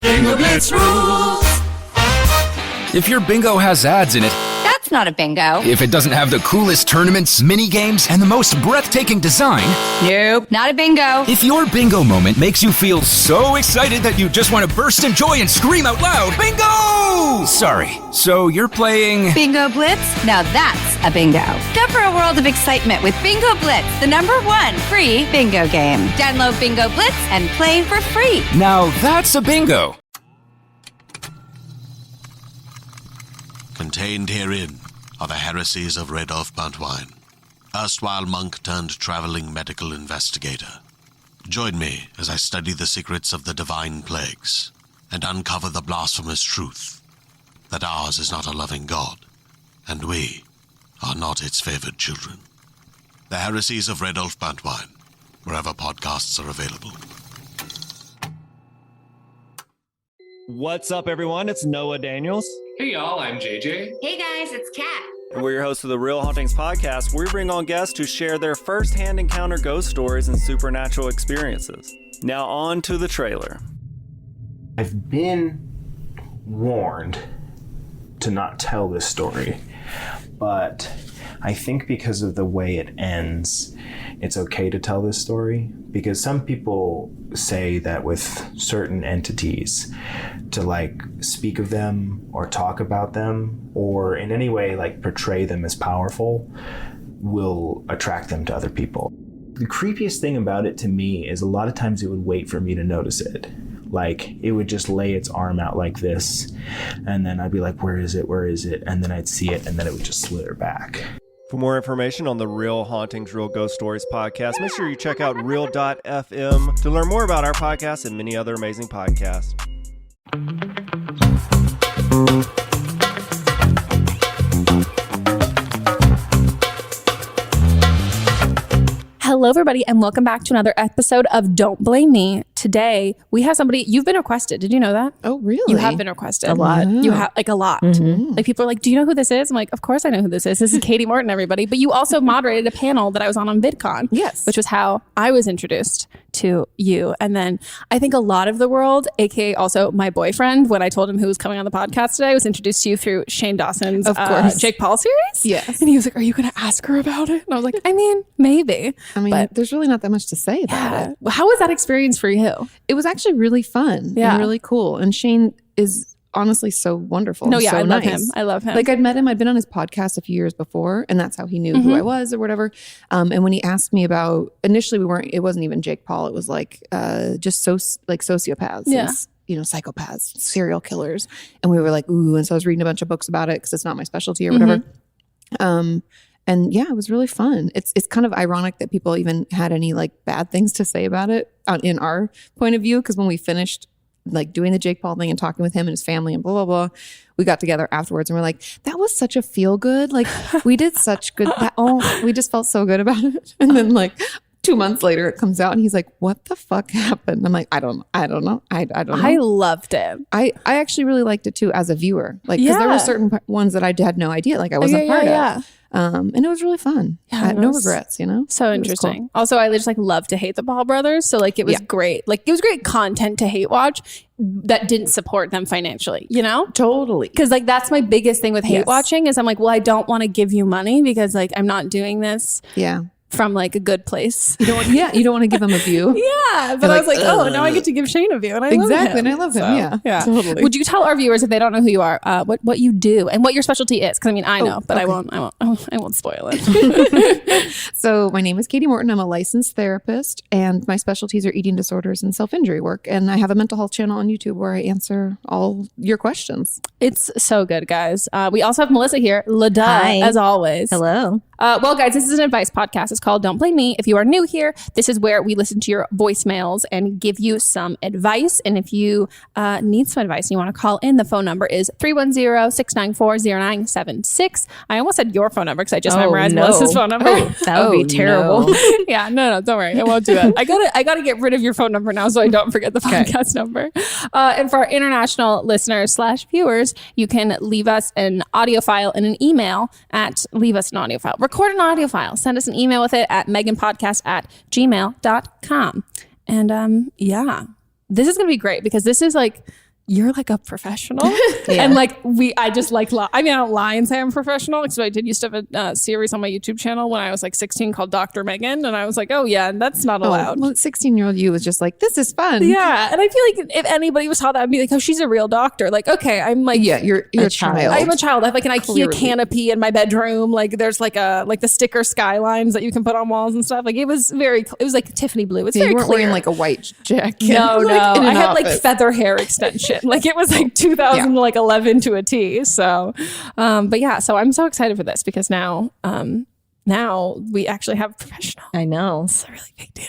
Bingo Blitz rules. If your bingo has ads in it, That's not a bingo. if it doesn't have the coolest tournaments, mini games, and the most breathtaking design, Nope, not a bingo. if your bingo moment makes you feel so excited that you just want to burst in joy and scream out loud, bingo! Sorry, so you're playing... Bingo Blitz? Now that's a bingo. Go for a world of excitement with Bingo Blitz, the #1 free bingo game. Download Bingo Blitz and play for free. Now that's a bingo. Contained herein are the heresies of Radolf Buntwine, erstwhile monk turned traveling medical investigator. Join me as I study the secrets of the divine plagues and uncover the blasphemous truth that ours is not a loving God, and we are not its favored children. The heresies of Radolf Buntwine, wherever podcasts are available. What's up, everyone? It's Noah Daniels. Hey y'all, I'm JJ. Hey guys, it's Kat. And we're your hosts of the Real Hauntings podcast, where we bring on guests who share their first-hand encounter ghost stories and supernatural experiences. Now on to the trailer. I've been warned to not tell this story, but I think because of the way it ends, it's okay to tell this story, because some people say that with certain entities, to like speak of them or talk about them or in any way like portray them as powerful will attract them to other people. The creepiest thing about it to me is a lot of times it would wait for me to notice it. Like it would just lay its arm out like this, and then I'd be like, where is it? Where is it? And then I'd see it, and then it would just slither back. For more information on the Real Hauntings, Real Ghost Stories podcast, make sure you check out real.fm to learn more about our podcast and many other amazing podcasts. Hello, everybody, and welcome back to another episode of Don't Blame Me. Today, we have somebody, you've been requested. Did you know that? Oh, really? You have been requested. A lot. You have, like, a lot. Mm-hmm. Like, people are like, do you know who this is? I'm like, of course I know who this is. This is Katie Morton, everybody. But you also moderated a panel that I was on VidCon. Yes. Which was how I was introduced to you. And then I think a lot of the world, aka also my boyfriend, when I told him who was coming on the podcast today, was introduced to you through Shane Dawson's of course. Jake Paul series. Yes. And he was like, are you going to ask her about it? And I was like, I mean, maybe. I mean, but there's really not that much to say about it. Well, how was that experience for you? It was actually really fun and really cool. And Shane is honestly so wonderful. No, yeah, so I love nice. him. I love him. Like I'd met him. I'd been on his podcast a few years before, and that's how he knew who I was or whatever. And when he asked me about, initially it wasn't even Jake Paul. It was like just sociopaths. Yeah. And, psychopaths, serial killers. And we were like, ooh. And so I was reading a bunch of books about it because it's not my specialty or whatever. And yeah, it was really fun. It's kind of ironic that people even had any like bad things to say about it in our point of view. Because when we finished like doing the Jake Paul thing and talking with him and his family and blah, blah, blah, we got together afterwards and we're like, that was such a feel good. Like we did such good. We just felt so good about it. And then like 2 months later it comes out and he's like, what the fuck happened? I'm like, I don't know. I don't know. I loved it. I actually really liked it too as a viewer. Like, because there were certain ones that I had no idea. Like I wasn't part of. And it was really fun. I had no regrets, So interesting. Cool. Also, I just like love to hate the Paul brothers. So like it was great. Like it was great content to hate watch that didn't support them financially, Totally. Because like that's my biggest thing with hate watching is I'm like, well, I don't want to give you money because like I'm not doing this. Yeah. From like a good place. You don't want to give him a view. But I was like, oh, now I get to give Shane a view. And I love him. And I love him. Yeah. Totally. Would you tell our viewers if they don't know who you are, what you do and what your specialty is? Because I mean, I know, but I won't spoil it. So my name is Katie Morton. I'm a licensed therapist and my specialties are eating disorders and self-injury work. And I have a mental health channel on YouTube where I answer all your questions. It's so good, guys. We also have Melissa here, LaDuh, as always. Hello. Well, guys, this is an advice podcast. It's called Don't Blame Me. If you are new here, this is where we listen to your voicemails and give you some advice. And if you need some advice and you want to call in, the phone number is 310-694-0976. I almost said your phone number because I just memorized Melissa's phone number. That would be terrible. No. Yeah, no, don't worry. I won't do that. I gotta get rid of your phone number now so I don't forget the podcast number. And for our international listeners / viewers, you can leave us an audio file and an email record an audio file, send us an email with it at meghanpodcast@gmail.com. And this is going to be great because this is like you're like a professional. And like I just like, I mean, I don't lie and say I'm professional because I did used to have a series on my YouTube channel when I was like 16 called Dr. Megan. And I was like, oh yeah, that's not allowed. Well, 16-year-old you was just like, this is fun. Yeah. And I feel like if anybody was taught that, I'd be like, oh, she's a real doctor. Like, okay, I'm like, yeah, you're a child. I'm a child. I have like an IKEA canopy in my bedroom. Like there's like the sticker skylines that you can put on walls and stuff. Like it was like Tiffany blue. It's very you weren't clear. wearing like a white jacket. No, like, I had like feather hair extension. Like it was like 2011 to a T. So, but yeah, so I'm so excited for this because now we actually have a professional. I know. It's a really big deal.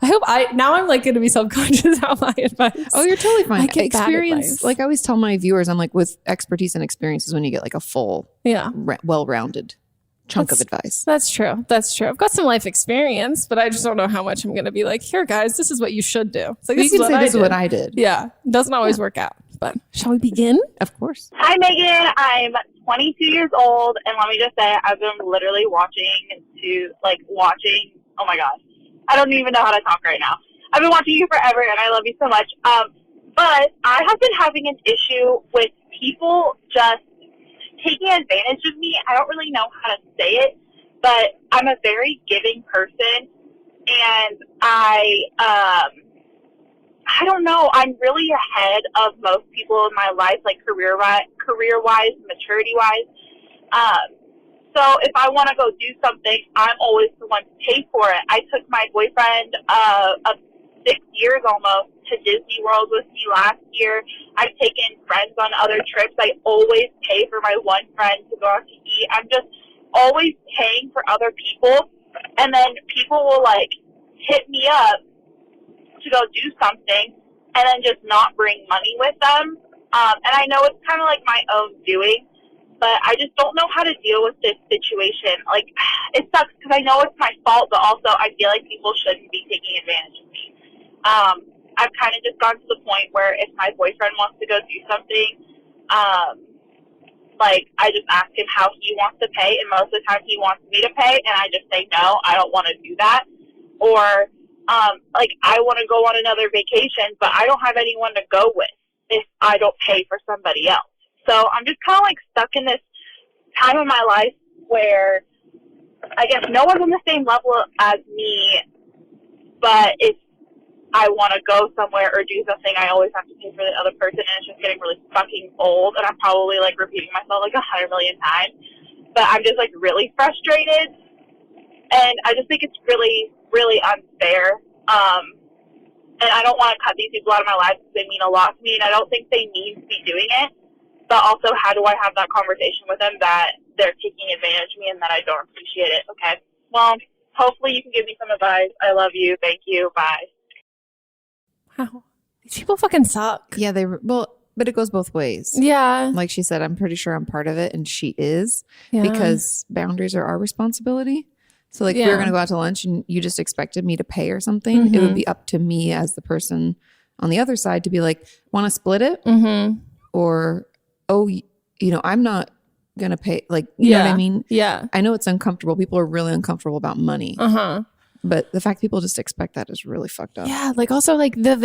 I'm like going to be self-conscious about my advice. Oh, you're totally fine. Experience, Experience, like I always tell my viewers, I'm like, with expertise and experience is when you get like a full, well-rounded chunk of advice. That's true. I've got some life experience, but I just don't know how much I'm going to be like, here, guys, this is what you should do. It's like, this is what I did. Yeah. Doesn't always work out, but shall we begin? Of course. Hi, Megan. I'm 22 years old, and let me just say, I've been literally watching, oh my gosh. I don't even know how to talk right now. I've been watching you forever, and I love you so much. But I have been having an issue with people just taking advantage of me. I don't really know how to say it, but I'm a very giving person, and I don't know. I'm really ahead of most people in my life, like career-wise, maturity-wise. So if I want to go do something, I'm always the one to pay for it. I took my boyfriend of 6 years almost to Disney World with me last year. I've taken friends on other trips. I always pay for my one friend to go out to eat. I'm just always paying for other people. And then people will like hit me up to go do something and then just not bring money with them. And I know it's kind of like my own doing, but I just don't know how to deal with this situation. Like, it sucks because I know it's my fault, but also I feel like people shouldn't be taking advantage of me. I've kind of just gone to the point where if my boyfriend wants to go do something, like, I just ask him how he wants to pay, and most of the time he wants me to pay, and I just say, no, I don't want to do that. Or, like, I want to go on another vacation, but I don't have anyone to go with if I don't pay for somebody else. So I'm just kind of like stuck in this time of my life where I guess no one's on the same level as me, but if I want to go somewhere or do something, I always have to pay for the other person, and it's just getting really fucking old, and I'm probably like repeating myself like 100 million times, but I'm just like really frustrated, and I just think it's really, really unfair, and I don't want to cut these people out of my life because they mean a lot to me, and I don't think they need to be doing it. But also, how do I have that conversation with them that they're taking advantage of me and that I don't appreciate it? Okay. Well, hopefully you can give me some advice. I love you. Thank you. Bye. Wow. These people fucking suck. Yeah, but it goes both ways. Yeah. Like she said, I'm pretty sure I'm part of it, and she is, because boundaries are our responsibility. So like if we were going to go out to lunch and you just expected me to pay or something, it would be up to me as the person on the other side to be like, want to split it? Or, oh, I'm not going to pay. Like, you know what I mean? Yeah. I know it's uncomfortable. People are really uncomfortable about money. But the fact people just expect that is really fucked up. Yeah. Like also like the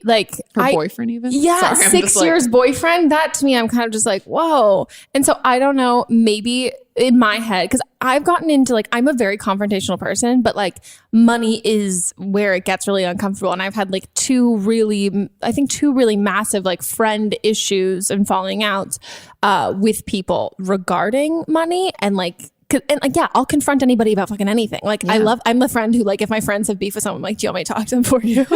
like her boyfriend even. Yeah. Sorry, 6 years boyfriend. That to me, I'm kind of just like, whoa. And so I don't know, maybe in my head, because I've gotten into like, I'm a very confrontational person, but like money is where it gets really uncomfortable. And I've had like two really massive like friend issues and falling outs with people regarding money, and like, and like, yeah, I'll confront anybody about fucking anything. Like I'm the friend who like, if my friends have beef with someone, I'm like, do you want me to talk to them for you?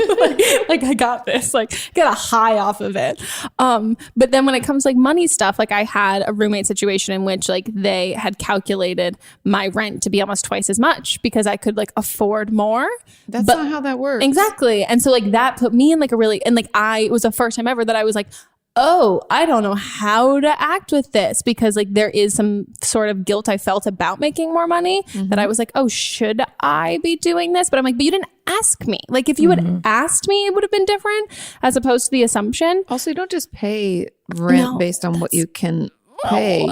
like I got this, like get a high off of it. But then when it comes to like money stuff, like I had a roommate situation in which like they had calculated my rent to be almost twice as much because I could like afford more. That's not how that works. Exactly. And so like that put me in like a really, and like it was the first time ever that I was like, oh, I don't know how to act with this, because like there is some sort of guilt I felt about making more money that I was like, oh, should I be doing this? But I'm like, but you didn't ask me. Like if you had asked me, it would have been different, as opposed to the assumption. Also, you don't just pay rent based on what you can pay.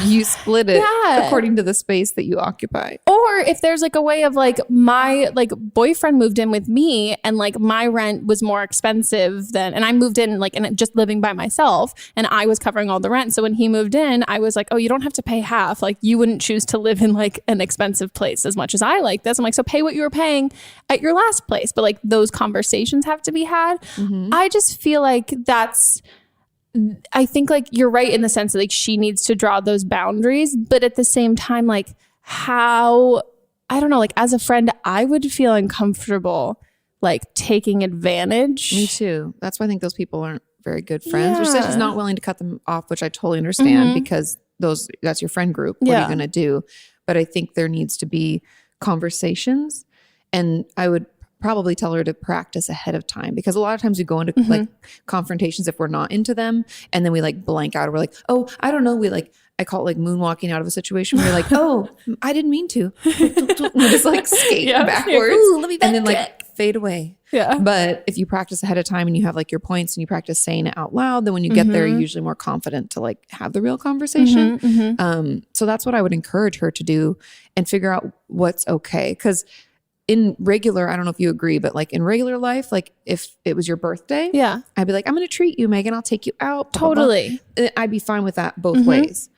You split it according to the space that you occupy. Or if there's like a way of like my like boyfriend moved in with me and like my rent was more expensive than, and I moved in like and just living by myself and I was covering all the rent. So when he moved in, I was like, oh, you don't have to pay half. Like you wouldn't choose to live in like an expensive place as much as I like this. I'm like, so pay what you were paying at your last place. But like those conversations have to be had. I just feel like I think like you're right in the sense that like she needs to draw those boundaries, but at the same time, like how, I don't know, like as a friend, I would feel uncomfortable like taking advantage. Me too. That's why I think those people aren't very good friends. Or she's not willing to cut them off, which I totally understand because that's your friend group. What are you going to do? But I think there needs to be conversations, and I would probably tell her to practice ahead of time, because a lot of times we go into like confrontations if we're not into them, and then we like blank out. We're like, oh, I don't know. I call it like moonwalking out of a situation where you're like, oh, I didn't mean to. We just like skate backwards. Ooh, let me and then like fade away. Yeah. But if you practice ahead of time and you have like your points and you practice saying it out loud, then when you get there, you're usually more confident to like have the real conversation. So that's what I would encourage her to do and figure out what's okay. Because in regular, I don't know if you agree, but like in regular life, like if it was your birthday, I'd be like, I'm going to treat you, Megan. I'll take you out. Blah, totally. Blah, blah. I'd be fine with that both ways.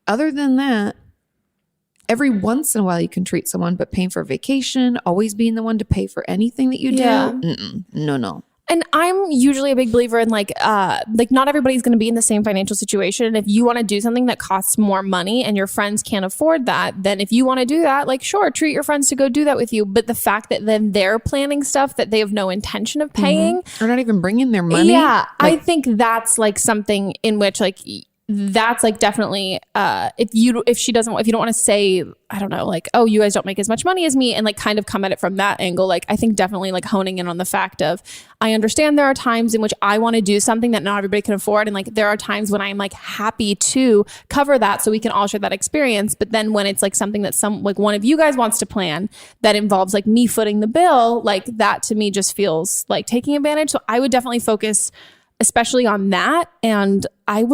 Other than that, every once in a while you can treat someone, but paying for a vacation, always being the one to pay for anything that you do. No. And I'm usually a big believer in like not everybody's going to be in the same financial situation. And if you want to do something that costs more money and your friends can't afford that, then if you want to do that, like, sure, treat your friends to go do that with you. But the fact that then they're planning stuff that they have no intention of paying. Or not even bringing their money. Yeah. Like, I think that's like something in which like, that's like definitely if you don't want to say, I don't know, like, oh, you guys don't make as much money as me, and like kind of come at it from that angle, like I think definitely like honing in on the fact of, I understand there are times in which I want to do something that not everybody can afford, and like there are times when I'm like happy to cover that so we can all share that experience. But then when it's like something that like one of you guys wants to plan that involves like me footing the bill, like that to me just feels like taking advantage. So I would definitely focus especially on that. And I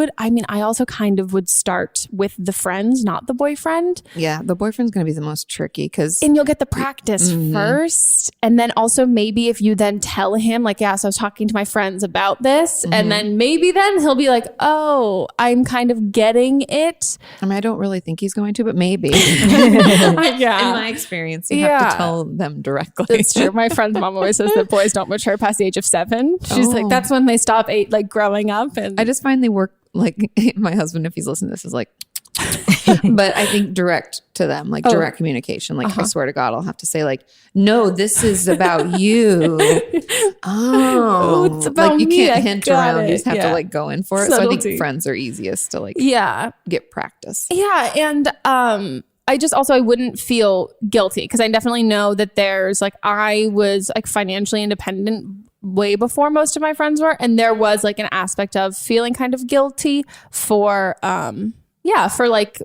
also kind of would start with the friends, not the boyfriend. Yeah, the boyfriend's going to be the most tricky and you'll get the practice first. And then also maybe if you then tell him like, so I was talking to my friends about this. And then maybe then he'll be like, oh, I'm kind of getting it. I mean, I don't really think he's going to, but maybe. In my experience, you have to tell them directly. That's true. My friend's mom always says that boys don't mature past the age of 7. She's like, that's when they stop like growing up. And I just find they work like my husband, if he's listening to this, is like, but I think direct to them, like direct communication. Like I swear to God, I'll have to say like, no, this is about you. It's about like you me. can't hint around. You just have to like go in for it. Subtlety. So I think friends are easiest to like get practice. Yeah. And I wouldn't feel guilty because I definitely know that there's like, I was like financially independent way before most of my friends were. And there was like an aspect of feeling kind of guilty for like,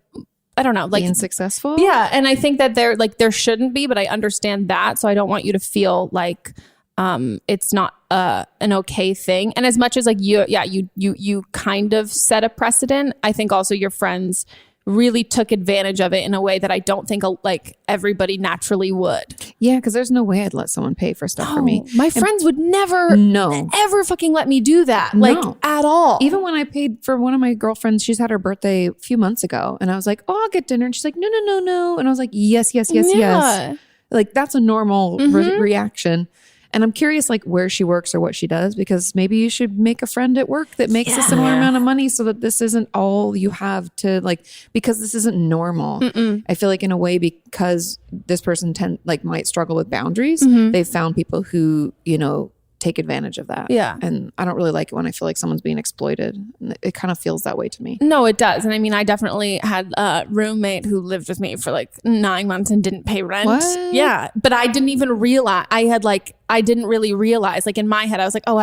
I don't know, like being successful. Yeah. And I think that there shouldn't be, but I understand that. So I don't want you to feel like, it's not an okay thing. And as much as like you kind of set a precedent, I think also your friends really took advantage of it in a way that I don't think like everybody naturally would. Yeah, because there's no way I'd let someone pay for stuff for me. My friends would never ever fucking let me do that. Like at all. Even when I paid for one of my girlfriends, she's had her birthday a few months ago, and I was like, oh, I'll get dinner. And she's like, no. And I was like, yes. Like that's a normal reaction. And I'm curious like where she works or what she does, because maybe you should make a friend at work that makes a similar amount of money so that this isn't all you have to like, because this isn't normal. I feel like in a way, because this person might struggle with boundaries, they've found people who, take advantage of that. Yeah. And I don't really like it when I feel like someone's being exploited. It kind of feels that way to me. No, it does. And I mean, I definitely had a roommate who lived with me for like 9 months and didn't pay rent. What? Yeah. But I didn't even realize, I didn't really realize, like in my head, I was like, oh,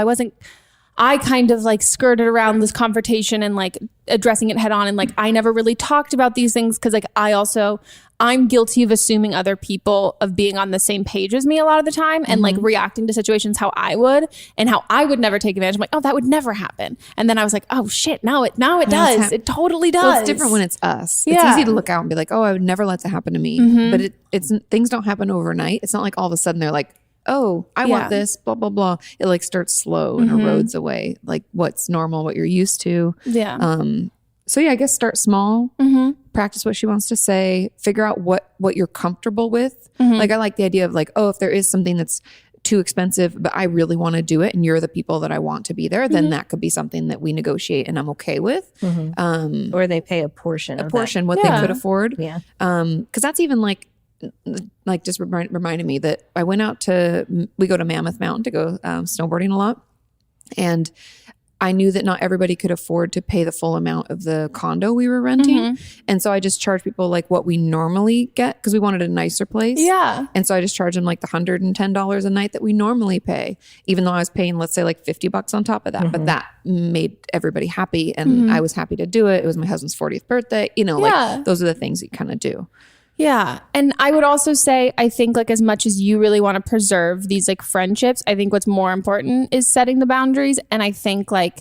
I kind of like skirted around this confrontation and like addressing it head on. And like, I never really talked about these things. Cause like, I also, I'm guilty of assuming other people of being on the same page as me a lot of the time and like reacting to situations how I would and how I would never take advantage. I'm like, oh, that would never happen. And then I was like, oh shit, now it does. It totally does. Well, it's different when it's us. It's easy to look out and be like, oh, I would never let that happen to me. But it's things don't happen overnight. It's not like all of a sudden they're like, oh, I want this, blah, blah, blah. It like starts slow and erodes away, like what's normal, what you're used to. Yeah. So yeah, I guess start small, practice what she wants to say, figure out what you're comfortable with. Like I like the idea of like, oh, if there is something that's too expensive, but I really want to do it and you're the people that I want to be there, then that could be something that we negotiate and I'm okay with. Or they pay a portion what they could afford. Yeah. Because that's even like just reminded me that I went out we go to Mammoth Mountain to go snowboarding a lot. And I knew that not everybody could afford to pay the full amount of the condo we were renting. And so I just charged people like what we normally get because we wanted a nicer place. Yeah. And so I just charged them like the $110 a night that we normally pay, even though I was paying, let's say like $50 on top of that. But that made everybody happy. And I was happy to do it. It was my husband's 40th birthday. You know, like those are the things you kind of do. Yeah. And I would also say, I think like as much as you really want to preserve these like friendships, I think what's more important is setting the boundaries. And I think like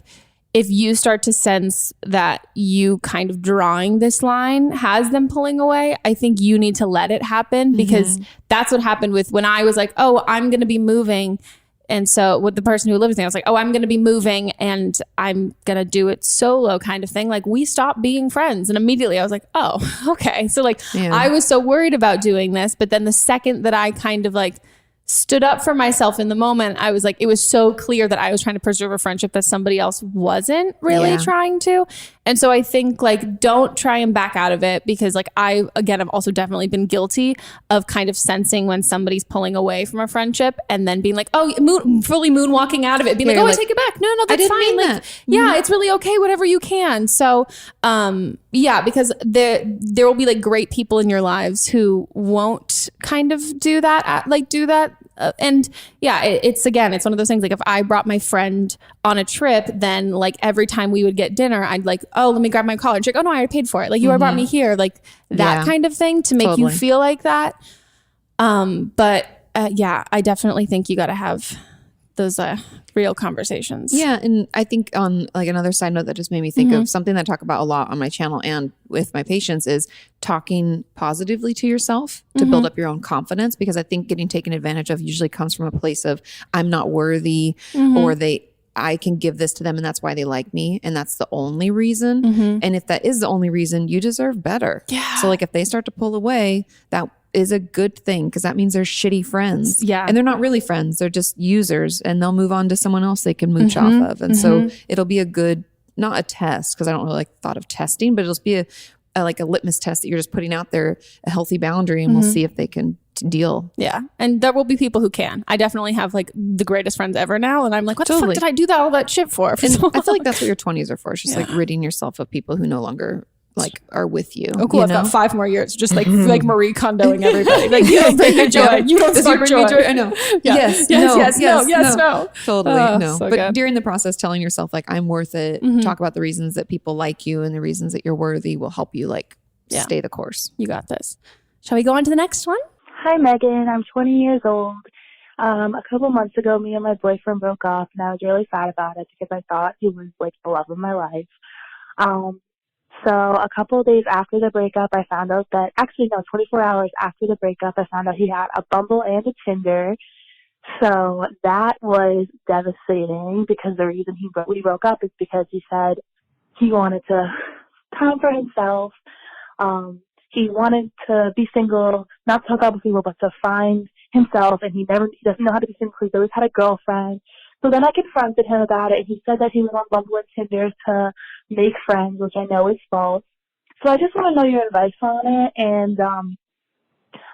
if you start to sense that you kind of drawing this line has them pulling away, I think you need to let it happen because that's what happened with when I was like, oh, I'm going to be moving. And so with the person who lives there, I was like, oh, I'm going to be moving and I'm going to do it solo kind of thing. Like we stopped being friends. And immediately I was like, oh, okay. So like I was so worried about doing this. But then the second that I kind of like stood up for myself in the moment, I was like, it was so clear that I was trying to preserve a friendship that somebody else wasn't really trying to. And so I think like, don't try and back out of it because like I've also definitely been guilty of kind of sensing when somebody's pulling away from a friendship and then being like, oh, fully moonwalking out of it, being like, oh, I take it back. No, that's fine. Like, yeah, it's really okay. Whatever you can. So, because there will be like great people in your lives who won't kind of do that. It's one of those things like if I brought my friend on a trip, then like every time we would get dinner, I'd like, oh, let me grab my collar. And she's like, oh no, I already paid for it. Like you already brought me here, like that kind of thing to make you feel like that. I definitely think you got to have those real conversations. Yeah. And I think on like another side note that just made me think of something that I talk about a lot on my channel and with my patients is talking positively to yourself to build up your own confidence, because I think getting taken advantage of usually comes from a place of I'm not worthy or I can give this to them and that's why they like me and that's the only reason. And if that is the only reason, you deserve better. Yeah. So like if they start to pull away, that is a good thing because that means they're shitty friends. Yeah. And they're not really friends. They're just users and they'll move on to someone else they can mooch off of. And so it'll be a good, not a test because I don't really like the thought of testing, but it'll just be a litmus test that you're just putting out there, a healthy boundary, and we'll see if they can deal. Yeah. And there will be people who can. I definitely have like the greatest friends ever now. And I'm like, what the fuck did I do all that shit for? And I feel like that's what your 20s are for. It's just like ridding yourself of people who no longer like are with you. Oh, cool. I've got 5 more years, just like Marie Kondoing everybody. Like you don't bring me joy. You don't spark joy. I know. Yes. No. Totally. No. So but good. During the process, telling yourself like I'm worth it. Talk about the reasons that people like you and the reasons that you're worthy will help you like stay the course. You got this. Shall we go on to the next one? Hi, Megan. I'm 20 years old. A couple months ago, me and my boyfriend broke up, and I was really sad about it because I thought he was like the love of my life. So a couple of days after the breakup, I found out that, 24 hours after the breakup, I found out he had a Bumble and a Tinder. So that was devastating because the reason we broke up is because he said he wanted time for himself. He wanted to be single, not to hook up with people, but to find himself, and he doesn't know how to be single. He's always had a girlfriend. So then I confronted him about it, and he said that he was on Bumble and Tinder to make friends, which I know is false. So I just want to know your advice on it, and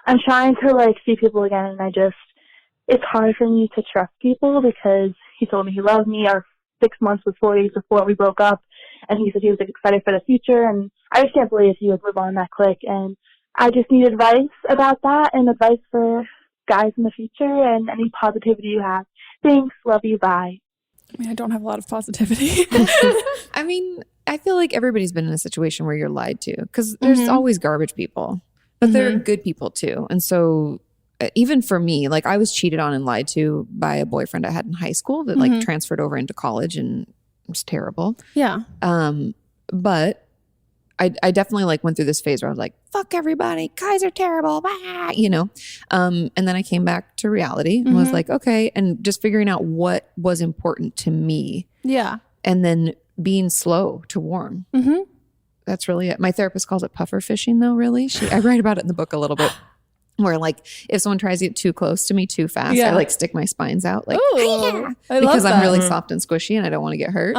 I'm trying to see people again, and it's hard for me to trust people because he told me he loved me. Our 6 months was 4 days before we broke up, and he said he was excited for the future, and I just can't believe he would move on that quick, and I just need advice about that and advice for guys in the future and any positivity you have. Thanks. Love you. Bye. I mean, I don't have a lot of positivity. I feel like everybody's been in a situation where you're lied to because there's always garbage people. but they're good people too. And so even for me, like I was cheated on and lied to by a boyfriend I had in high school that like transferred over into college, and it was terrible. Yeah. But I definitely like went through this phase where I was like, fuck everybody, guys are terrible, bah, you know? And then I came back to reality and was like, okay. And just figuring out what was important to me. Yeah. And then being slow to warm. That's really it. My therapist calls it puffer fishing though, really. I write about it in the book a little bit. Where like if someone tries to get too close to me too fast, I like stick my spines out like because I'm really soft and squishy and I don't want to get hurt.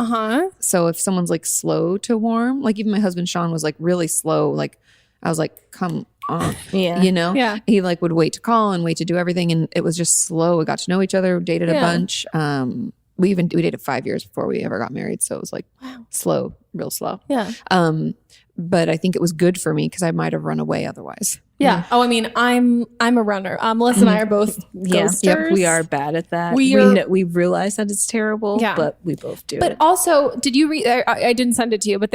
So if someone's like slow to warm, like even my husband Sean was like really slow, like I was like, come on, you know? Yeah. He like would wait to call and wait to do everything, and it was just slow. We got to know each other, dated a bunch. We dated 5 years before we ever got married, so it was like slow, real slow. Yeah. But I think it was good for me because I might have run away otherwise. Yeah. Oh, I mean, I'm a runner. Melissa and I are both ghosters. Yep, we are bad at that. We realize that it's terrible, but we both do. But also, did you read? I didn't send it to you, but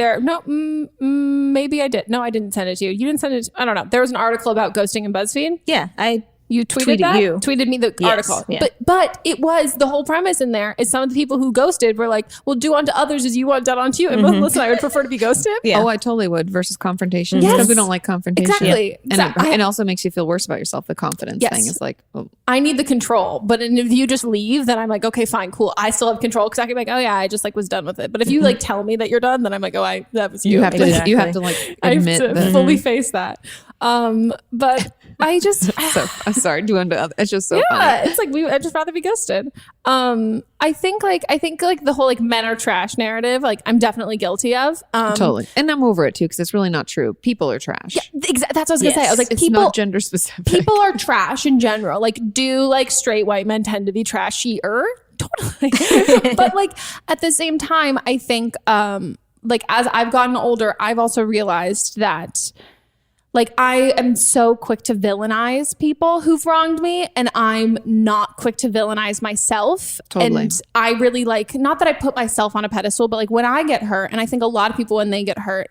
maybe I did. No, I didn't send it to you. You didn't send it. I don't know. There was an article about ghosting in BuzzFeed. Yeah, You tweeted that? You. Tweeted me the article. Yeah. But it was, the whole premise in there is some of the people who ghosted were like, well, do unto others as you want done unto you. And Melissa and I would prefer to be ghosted. Yeah. Oh, I totally would versus confrontation. Because we don't like confrontation. Exactly. And it also makes you feel worse about yourself. The confidence thing is like, I need the control. But if you just leave, then I'm like, okay, fine, cool. I still have control because I can be like, oh yeah, I just like was done with it. But if you like tell me that you're done, then I'm like, oh, that was you. You have to like admit I have to fully face that. But I just I'm sorry, do unto others. It's just so funny. It's like I'd just rather be ghosted. I think the whole like men are trash narrative, like I'm definitely guilty of. Totally. And I'm over it too, because it's really not true. People are trash. Yeah, that's what I was gonna say. I was like, it's not gender specific. People are trash in general. Like, do like straight white men tend to be trashier? Totally. But like at the same time, I think like as I've gotten older, I've also realized that like I am so quick to villainize people who've wronged me, and I'm not quick to villainize myself. Totally. And I really like, not that I put myself on a pedestal, but like when I get hurt, and I think a lot of people when they get hurt,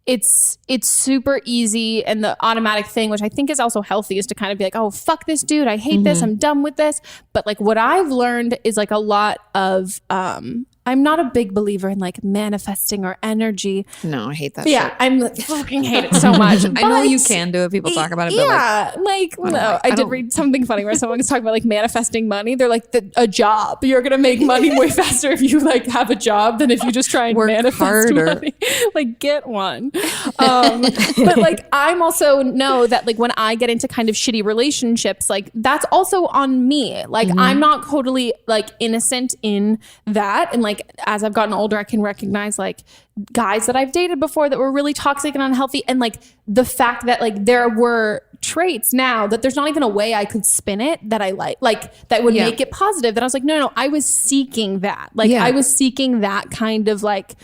it's super easy, and the automatic thing, which I think is also healthy, is to kind of be like, oh, fuck this dude, I hate this, I'm done with this. But like what I've learned is like a lot of I'm not a big believer in like manifesting or energy. No, I hate that shit. I fucking hate it so much. I know you can do it. People talk about it. But I did read something funny where someone was talking about like manifesting money. They're like, a job. You're going to make money way faster if you like have a job than if you just try and work manifest harder. money. Like get one. But like I'm also know that like when I get into kind of shitty relationships, like that's also on me. Like I'm not totally like innocent in that. And like as I've gotten older, I can recognize like guys that I've dated before that were really toxic and unhealthy, and like the fact that like there were traits now that there's not even a way I could spin it that I like that would make it positive, that I was like, no, I was seeking that. Like I was seeking that kind of like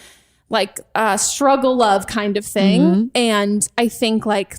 struggle love kind of thing. And I think like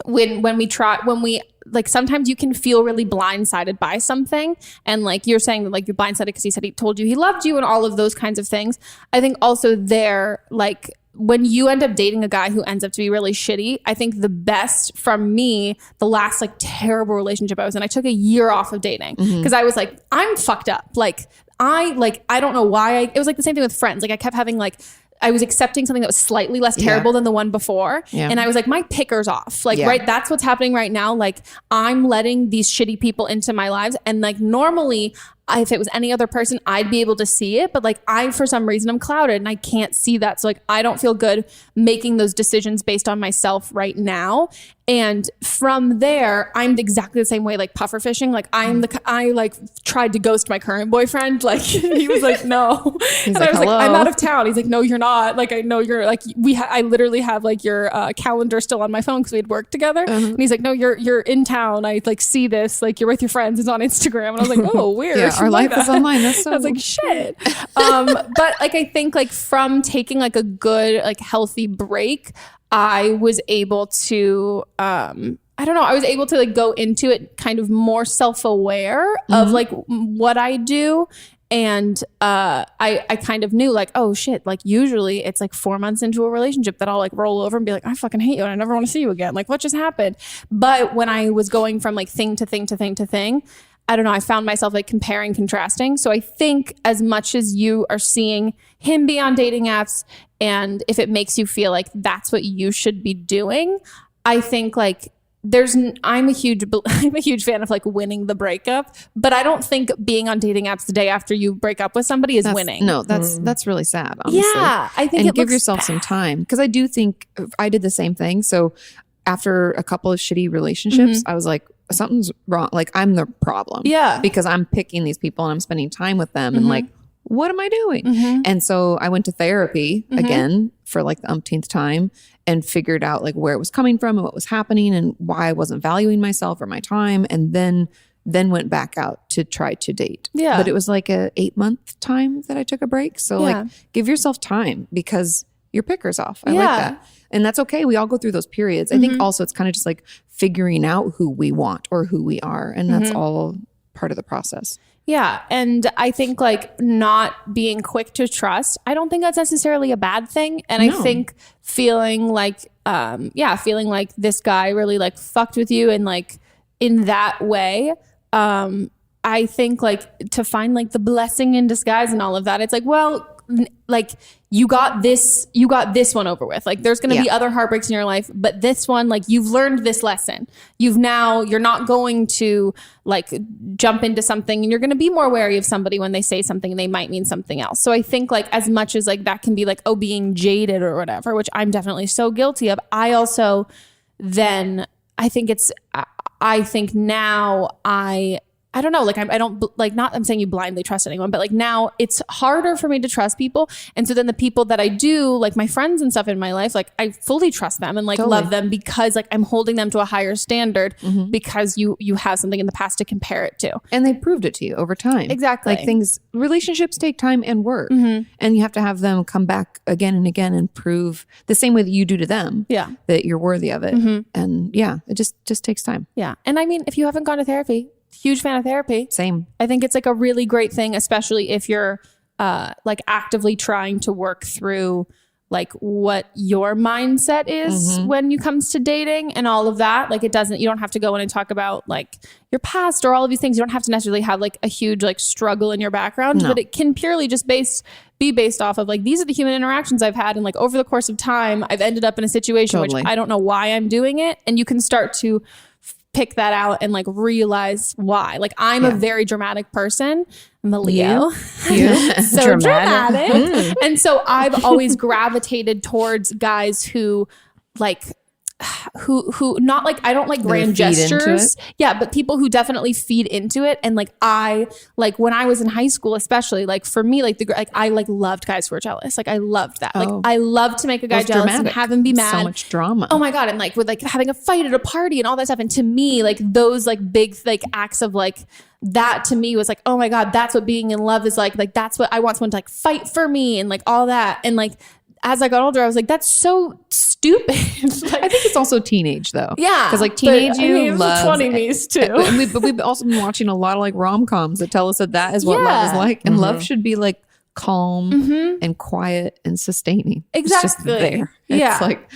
when we like sometimes you can feel really blindsided by something, and like you're saying that like you're blindsided because he said he told you he loved you and all of those kinds of things. I think also there, like when you end up dating a guy who ends up to be really shitty, I think the best from me, the last like terrible relationship I was in, I took a year off of dating because I was like, I'm fucked up. Like I don't know why. It was like the same thing with friends. Like I kept having like, I was accepting something that was slightly less terrible than the one before. And I was like, my picker's off. Like, right, that's what's happening right now. Like I'm letting these shitty people into my lives. And like normally if it was any other person, I'd be able to see it. But like for some reason, I'm clouded and I can't see that. So like, I don't feel good making those decisions based on myself right now. And from there, I'm exactly the same way, like puffer fishing. Like I like tried to ghost my current boyfriend. Like he was like, no. And I was like, I'm out of town. He's like, no, you're not. Like, I know you're like, I literally have like your calendar still on my phone because we had worked together. And he's like, no, you're in town. I like see this, like you're with your friends. It's on Instagram. And I was like, oh, weird. Our life is online. That's so I was like, shit. But like, I think like from taking like a good, like healthy break, I was able to, I was able to like go into it kind of more self-aware of like what I do And I kind of knew like, oh shit, like usually it's like 4 months into a relationship that I'll like roll over and be like, I fucking hate you and I never want to see you again. Like what just happened? But when I was going from like thing to thing to thing to thing, I don't know, I found myself like comparing, contrasting. So I think as much as you are seeing him be on dating apps, and if it makes you feel like that's what you should be doing, I think like I'm a huge fan of like winning the breakup, but I don't think being on dating apps the day after you break up with somebody is winning. No, that's really sad, honestly. Yeah, I think and give yourself some time, because I do think I did the same thing. So after a couple of shitty relationships, I was like, something's wrong. Like I'm the problem. Yeah. Because I'm picking these people and I'm spending time with them and like, what am I doing? And so I went to therapy again for like the umpteenth time and figured out like where it was coming from and what was happening and why I wasn't valuing myself or my time. And then went back out to try to date. Yeah. But it was like a 8-month time that I took a break. So like give yourself time, because your picker's off. I like that. And that's okay. We all go through those periods. I think also it's kind of just like figuring out who we want or who we are. And that's all part of the process. Yeah. And I think like not being quick to trust, I don't think that's necessarily a bad thing. And I think feeling like this guy really like fucked with you and like in that way, I think like to find like the blessing in disguise and all of that, it's like, well, like you got this one over with. Like there's going to be other heartbreaks in your life, but this one, like you've learned this lesson. You're not going to like jump into something, and you're going to be more wary of somebody when they say something and they might mean something else. So I think like as much as like that can be like, oh, being jaded or whatever, which I'm definitely so guilty of. I also then I think now I don't know, like I don't like, not I'm saying you blindly trust anyone, but like now it's harder for me to trust people. And so then the people that I do, like my friends and stuff in my life, like I fully trust them and like love them because like I'm holding them to a higher standard because you have something in the past to compare it to. And they proved it to you over time. Exactly. Like relationships take time and work. And you have to have them come back again and again and prove the same way that you do to them that you're worthy of it. And it just takes time. Yeah. And I mean, if you haven't gone to therapy, huge fan of therapy. Same. I think it's like a really great thing, especially if you're like actively trying to work through like what your mindset is when you comes to dating and all of that. Like you don't have to go in and talk about like your past or all of these things. You don't have to necessarily have like a huge like struggle in your background, but it can purely just be based off of like, these are the human interactions I've had. And like over the course of time, I've ended up in a situation which I don't know why I'm doing it. And you can start to pick that out and like realize why. Like I'm a very dramatic person. I'm a Leo. So dramatic. And so I've always gravitated towards guys who like who not like, I don't like grand gestures. Yeah, but people who definitely feed into it. And like I like when I was in high school, especially like for me, like I like loved guys who were jealous. Like I loved that. Like I loved to make a guy jealous and have him be mad. So much drama. Oh my God. And like with like having a fight at a party and all that stuff. And to me, like those like big like acts of like that to me was like, oh my God, that's what being in love is like that's what I want someone to like fight for me and like all that. And like as I got older, I was like, that's so stupid. Like, I think it's also teenage though. Yeah. Because like teenage you love 20s too. But we've also been watching a lot of like rom-coms that tell us that is what love is like. And love should be like calm and quiet and sustaining. Exactly. It's just there. It's like,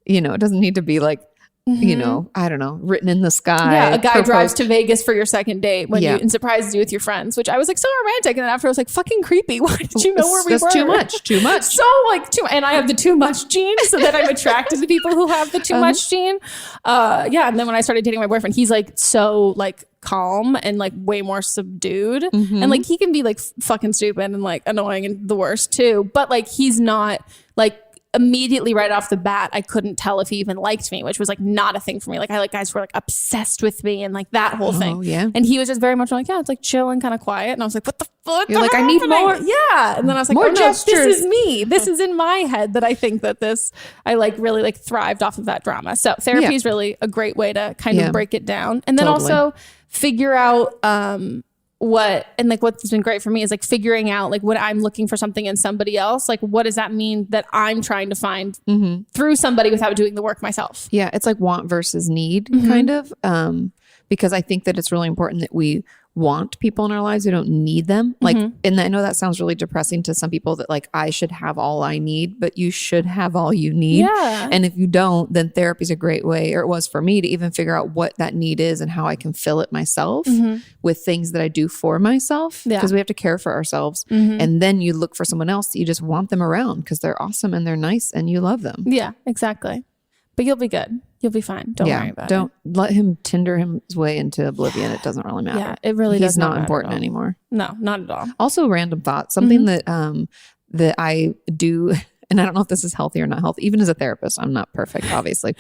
it doesn't need to be like, you know, I don't know, written in the sky. Yeah, a guy drives to Vegas for your second date and surprises you with your friends, which I was like so romantic. And then after I was like, fucking creepy. Why did you know where we were? Too much. So like and I have the too much gene, so that I'm attracted to people who have the too much gene. And then when I started dating my boyfriend, he's like so like calm and like way more subdued. And like he can be like fucking stupid and like annoying and the worst too. But like he's not like immediately right off the bat, I couldn't tell if he even liked me, which was like not a thing for me. Like I like guys who were like obsessed with me and like that whole thing. Yeah. And he was just very much like, yeah, it's like chill and kind of quiet. And I was like, what the fuck? You're like, I need more. Yeah. And then I was like, more gestures. No, this is me. This is in my head that I think that I like really like thrived off of that drama. So therapy is really a great way to kind of break it down. And then also figure out, what's been great for me is like figuring out like when I'm looking for something in somebody else, like what does that mean that I'm trying to find through somebody without doing the work myself? Yeah, it's like want versus need kind of, because I think that it's really important that we want people in our lives. We don't need them. Like, and I know that sounds really depressing to some people that like, I should have all I need, but you should have all you need. Yeah. And if you don't, then therapy is a great way, or it was for me, to even figure out what that need is and how I can fill it myself with things that I do for myself. Because we have to care for ourselves. And then you look for someone else that you just want them around because they're awesome and they're nice and you love them. Yeah, exactly. But you'll be good. You'll be fine. Don't worry about it. Don't let him Tinder his way into oblivion. It doesn't really matter. Yeah, it really does He's not important anymore. No, not at all. Also, random thought. Something that that I do, and I don't know if this is healthy or not healthy. Even as a therapist, I'm not perfect, obviously.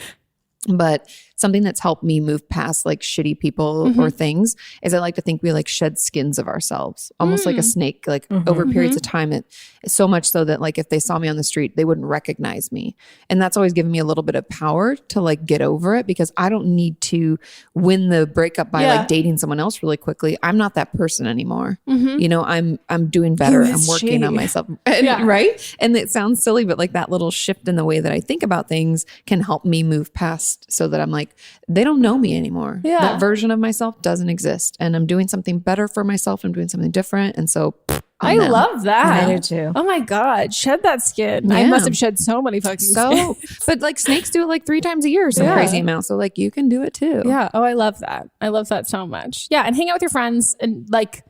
But something that's helped me move past like shitty people or things is I like to think we like shed skins of ourselves, almost like a snake, like over periods of time. It so much so that like if they saw me on the street, they wouldn't recognize me. And that's always given me a little bit of power to like get over it, because I don't need to win the breakup by like dating someone else really quickly. I'm not that person anymore. You know, I'm doing better. I'm working on myself. And, right. And it sounds silly, but like that little shift in the way that I think about things can help me move past, so that I'm like, they don't know me anymore. Yeah. That version of myself doesn't exist. And I'm doing something better for myself. I'm doing something different. And so I love that. I do too. Oh my God. Shed that skin. I must have shed so many fucking skins. But like snakes do it like 3 times a year, some crazy amount. So like you can do it too. Yeah. Oh, I love that. I love that so much. Yeah. And hang out with your friends and like,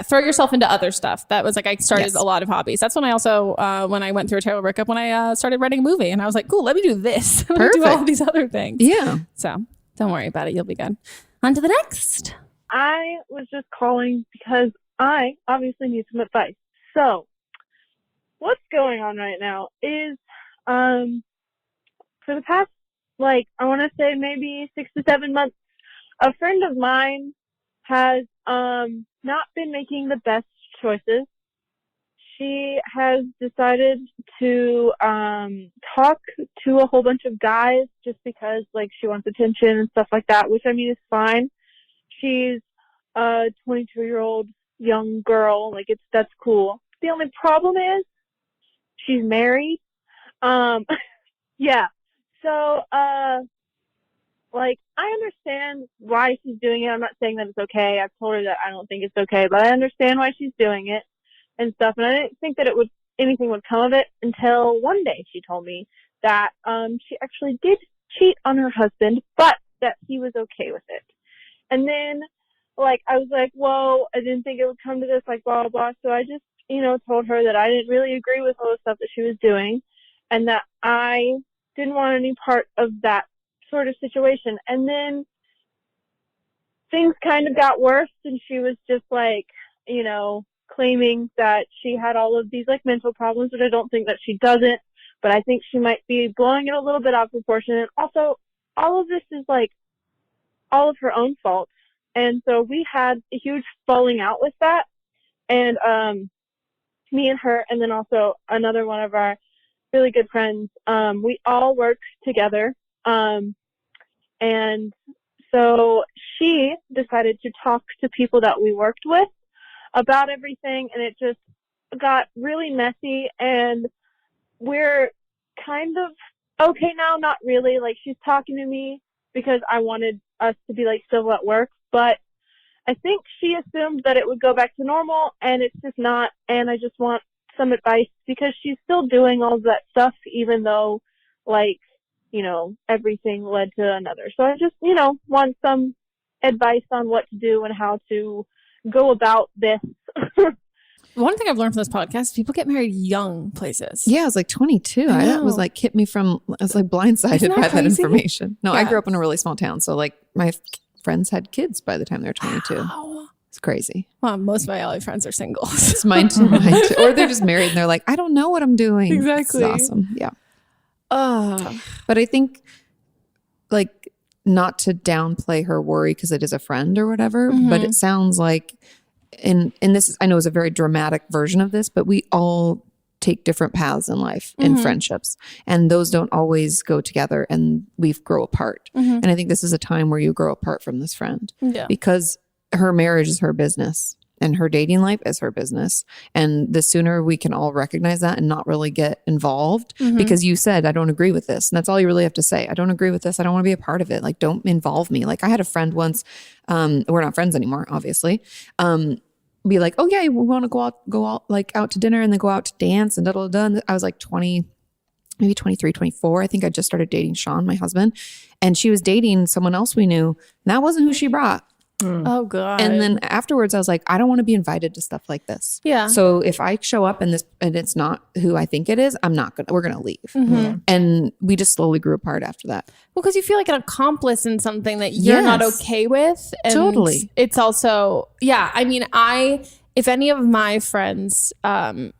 throw yourself into other stuff. That was like, I started a lot of hobbies. That's when I also, when I went through a terrible breakup, when I started writing a movie, and I was like, cool, let me do this. Let me do all these other things. Yeah. So don't worry about it. You'll be good. On to the next. I was just calling because I obviously need some advice. So what's going on right now is, for the past, like, I want to say maybe 6 to 7 months, a friend of mine has, not been making the best choices. She has decided to talk to a whole bunch of guys just because like she wants attention and stuff like that, which I mean is fine. She's a 22-year-old young girl, like that's cool. The only problem is she's married. Yeah. So like, I understand why she's doing it. I'm not saying that it's okay. I've told her that I don't think it's okay, but I understand why she's doing it and stuff. And I didn't think that anything would come of it until one day she told me that she actually did cheat on her husband, but that he was okay with it. And then, like, I was like, whoa, I didn't think it would come to this, like, blah, blah, blah. So I just, told her that I didn't really agree with all the stuff that she was doing and that I didn't want any part of that sort of situation. And then things kind of got worse, and she was just like, claiming that she had all of these like mental problems, but I don't think that she doesn't, but I think she might be blowing it a little bit out of proportion. And also, all of this is like all of her own fault. And so we had a huge falling out with that. And me and her, and then also another one of our really good friends, we all work together. And so she decided to talk to people that we worked with about everything, and it just got really messy, and we're kind of okay now, not really. Like, she's talking to me because I wanted us to be like still at work, but I think she assumed that it would go back to normal, and it's just not, and I just want some advice because she's still doing all of that stuff, even though, like, everything led to another. So I just, want some advice on what to do and how to go about this. One thing I've learned from this podcast is people get married young places. Yeah, I was like 22. I was like, I was like blindsided by that information. No, I grew up in a really small town. So like my friends had kids by the time they were 22. Wow. It's crazy. Well, most of my LA friends are single. It's mine too. Or they're just married and they're like, I don't know what I'm doing. Exactly. It's awesome. Yeah. But I think like not to downplay her worry because it is a friend or whatever, but it sounds like, and this I know is a very dramatic version of this, but we all take different paths in life in friendships, and those don't always go together, and we grow apart. And I think this is a time where you grow apart from this friend because her marriage is her business. and her dating life is her business. And the sooner we can all recognize that and not really get involved, because you said, I don't agree with this. And that's all you really have to say. I don't agree with this. I don't want to be a part of it. Like, don't involve me. Like, I had a friend once, we're not friends anymore, obviously. Be like, oh yeah, we want to go out like out to dinner and then go out to dance and da-da-da. I was like 20, maybe 23, 24. I think I just started dating Sean, my husband. And she was dating someone else we knew. And that wasn't who she brought. Oh God. And then afterwards I was like, I don't want to be invited to stuff like this. Yeah. So if I show up and it's not who I think it is, we're going to leave. And we just slowly grew apart after that. Well, because you feel like an accomplice in something that you're not okay with. And totally. It's also, I mean, if any of my friends,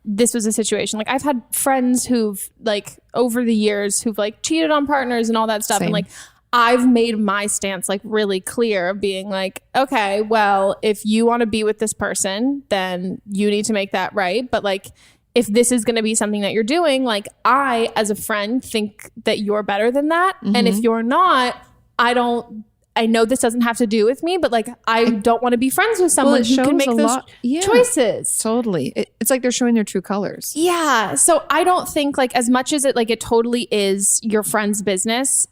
this was a situation, like I've had friends who've like over the years who've like cheated on partners and all that stuff. Same. And like, I've made my stance like really clear of being like, okay, well, if you want to be with this person, then you need to make that right. But like, if this is going to be something that you're doing, like I, as a friend, think that you're better than that. And if you're not, I know this doesn't have to do with me, but like, I don't want to be friends with someone who can make those choices. Totally. It's like they're showing their true colors. Yeah. So I don't think like as much as it totally is your friend's business.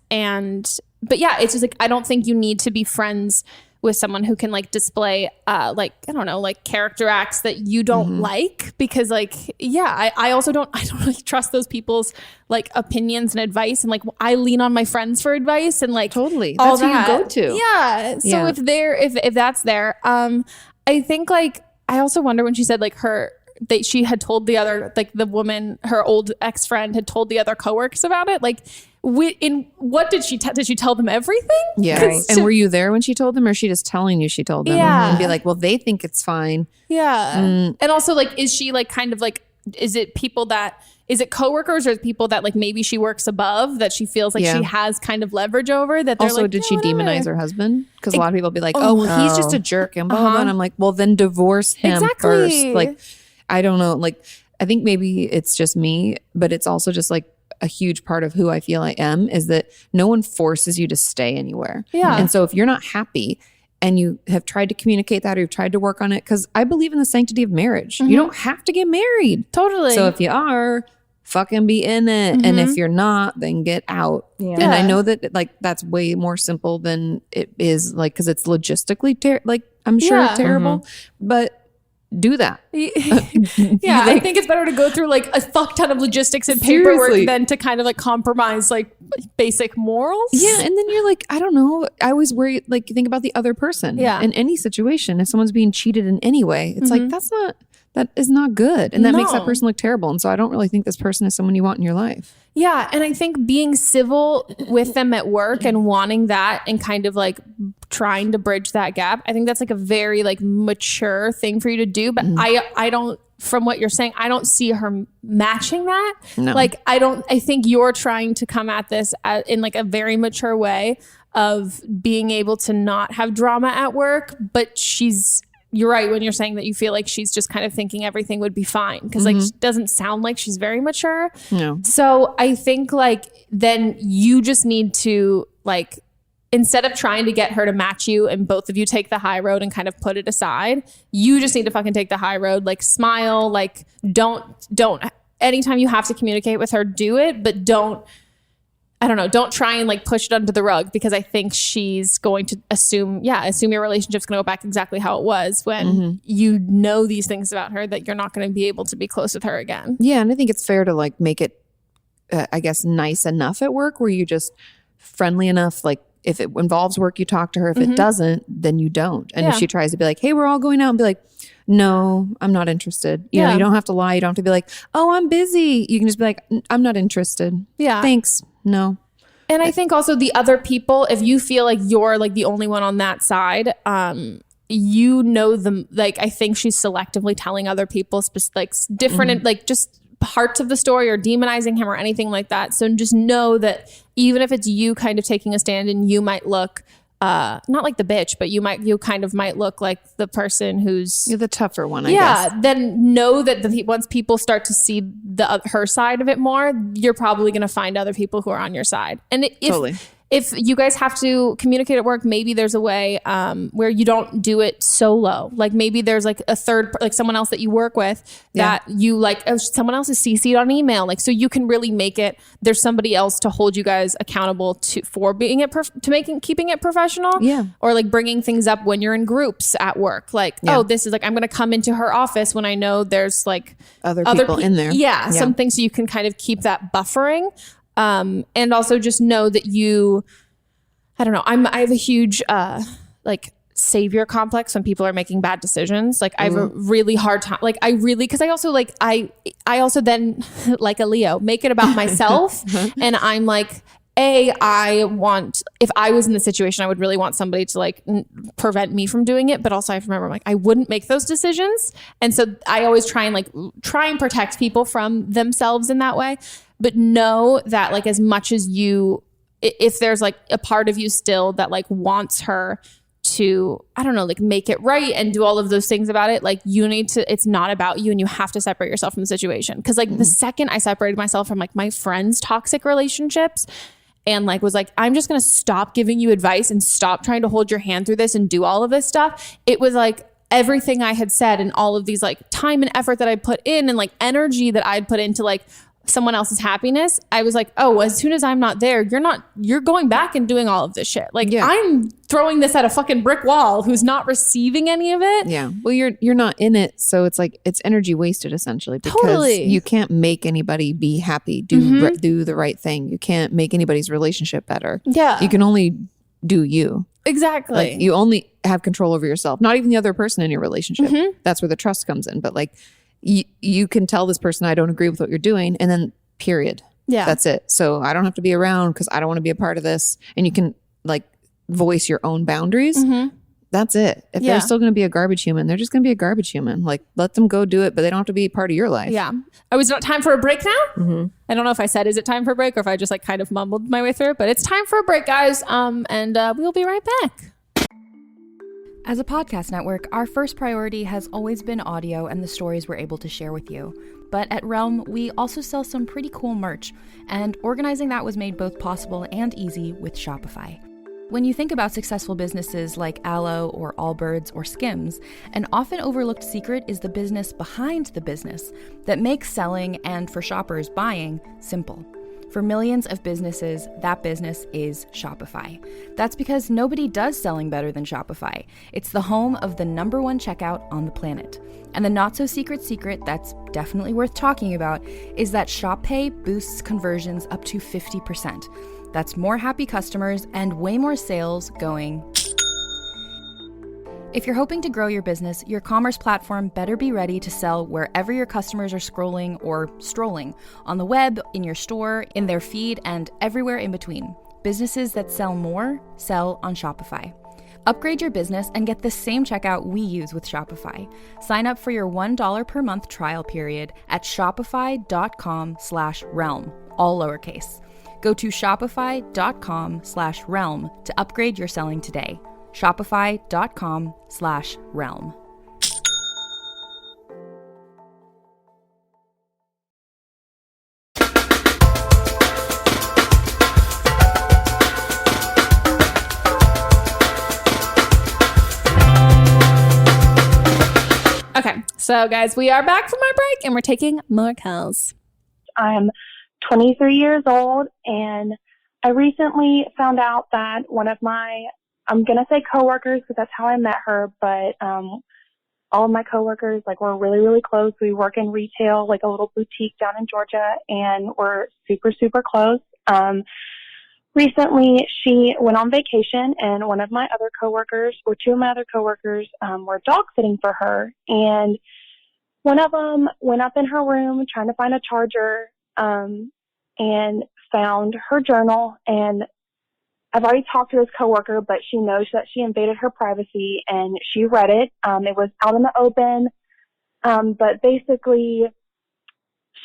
But yeah, it's just like, I don't think you need to be friends with someone who can like display like, I don't know, like character acts that you don't like, because like, I also don't really trust those people's like opinions and advice. And like, I lean on my friends for advice and like totally all that's who you go to. Yeah. So if that's there, I think like, I also wonder when she said like that she had told the other, like the woman, her old ex-friend had told the other coworkers about it. Like, what did she tell them everything? Yeah. Right. And were you there when she told them, or is she just telling you she told them? Yeah. And be like, well, they think it's fine. Yeah. And also like, is she like kind of like, is it coworkers or people that like maybe she works above that she feels like she has kind kind over that they're also like, did she demonize her husband? Because a lot of people be like, oh, well, he's just a jerk and blah, blah, blah. And I'm like, well, then divorce him first. Like, I don't know. Like, I think maybe it's just me, but it's also just like a huge part of who I feel I am is that no one forces you to stay anywhere. Yeah. And so if you're not happy and you have tried to communicate that or you've tried to work on it, because I believe in the sanctity of marriage. You don't have to get married. Totally. So if you are, fucking be in it. And if you're not, then get out. Yeah. And I know that like that's way more simple than it is, like, because it's logistically like I'm sure terrible, but do that. Yeah, I think it's better to go through like a fuck ton of logistics and paperwork than to kind of like compromise like basic morals. Yeah, and then you're like, I don't know. I always worry, like, think about the other person. Yeah. In any situation, if someone's being cheated in any way, it's like that is not good, and that makes that person look terrible. And so I don't really think this person is someone you want in your life. Yeah, and I think being civil with them at work and wanting that and kind of like trying to bridge that gap, I think that's like a very like mature thing for you to do. But I don't, from what you're saying, I don't see her matching that. No. Like I think you're trying to come at this in like a very mature way of being able to not have drama at work, but you're right when you're saying that you feel like she's just kind of thinking everything would be fine, because like it doesn't sound like she's very mature. No. So I think like then you just need to like, instead of trying to get her to match you and both of you take the high road and kind of put it aside, you just need to fucking take the high road. Like smile, like don't anytime you have to communicate with her, do it, but don't try and like push it under the rug, because I think she's going to assume your relationship's going to go back exactly how it was when you know these things about her, that you're not going to be able to be close with her again. Yeah. And I think it's fair to like make it, I guess, nice enough at work where you just friendly enough, like if it involves work, you talk to her. If it doesn't, then you don't. And if she tries to be like, hey, we're all going out, and be like, no, I'm not interested. You know, you don't have to lie. You don't have to be like, oh, I'm busy. You can just be like, I'm not interested. Yeah. Thanks. No. And I think also the other people, if you feel like you're like the only one on that side, you know them. Like, I think she's selectively telling other people like different, like just parts of the story or demonizing him or anything like that. So just know that even if it's you kind of taking a stand and you might look not like the bitch, but you kind of might look like the person who's you're the tougher one, I guess. Then know that once people start to see her side of it more, you're probably going to find other people who are on your side. And if you guys have to communicate at work, maybe there's a way where you don't do it solo. Like maybe there's like a third, like someone else that you work with that you like, someone else is CC'd on email. Like, so you can really make it, there's somebody else to hold you guys accountable for being keeping it professional. Yeah. Or like bringing things up when you're in groups at work. Like, oh, this is like, I'm going to come into her office when I know there's like other people in there. Yeah. Some things so you can kind of keep that buffering. And also just know that I don't know, I have a huge, like savior complex when people are making bad decisions. Like I have a really hard time, like cause I also then like a Leo, make it about myself. And I'm like, if I was in the situation, I would really want somebody to like prevent me from doing it. But also I have to remember, like, I wouldn't make those decisions. And so I always try and protect people from themselves in that way. But know that like as much as if there's like a part of you still that like wants her to, I don't know, like make it right and do all of those things about it, like it's not about you and you have to separate yourself from the situation. Cause like the second I separated myself from like my friends' toxic relationships and like was like, I'm just going to stop giving you advice and stop trying to hold your hand through this and do all of this stuff. It was like everything I had said and all of these like time and effort that I put in and like energy that I'd put into like someone else's happiness, I was like, oh, as soon as I'm not there, you're going back and doing all of this shit. Like I'm throwing this at a fucking brick wall who's not receiving any of it. Yeah. Well, you're not in it. So it's like, it's energy wasted essentially because you can't make anybody be happy, do the right thing. You can't make anybody's relationship better. Yeah. You can only do you. Exactly. Like you only have control over yourself, not even the other person in your relationship. That's where the trust comes in. But like, you can tell this person, I don't agree with what you're doing. And then period. Yeah. That's it. So I don't have to be around because I don't want to be a part of this. And you can like voice your own boundaries. That's it. If they're still going to be a garbage human, they're just going to be a garbage human. Like let them go do it, but they don't have to be part of your life. Yeah. Oh, is it time for a break now? I don't know if I said, is it time for a break or if I just like kind of mumbled my way through it, but it's time for a break, guys. And we'll be right back. As a podcast network, our first priority has always been audio and the stories we're able to share with you. But at Realm, we also sell some pretty cool merch, and organizing that was made both possible and easy with Shopify. When you think about successful businesses like Aloe or Allbirds or Skims, an often overlooked secret is the business behind the business that makes selling and, for shoppers, buying simple. For millions of businesses, that business is Shopify. That's because nobody does selling better than Shopify. It's the home of the #1 checkout on the planet. And the not-so-secret secret that's definitely worth talking about is that Shop Pay boosts conversions up to 50%. That's more happy customers and way more sales going. If you're hoping to grow your business, your commerce platform better be ready to sell wherever your customers are scrolling or strolling, on the web, in your store, in their feed, and everywhere in between. Businesses that sell more, sell on Shopify. Upgrade your business and get the same checkout we use with Shopify. Sign up for your $1 per month trial period at shopify.com/realm, all lowercase. Go to shopify.com/realm to upgrade your selling today. Shopify.com/realm. Okay, so guys, we are back from our break and we're taking more calls. I'm 23 years old and I recently found out that one of my, I'm going to say coworkers because that's how I met her, but all of my coworkers, like, we're really, really close. We work in retail, like a little boutique down in Georgia, and we're super, super close. Recently, she went on vacation, and one of my other coworkers, or two of my other coworkers, were dog sitting for her, and one of them went up in her room trying to find a charger, and found her journal, and I've already talked to this coworker, but she knows that she invaded her privacy and she read it. It was out in the open. But basically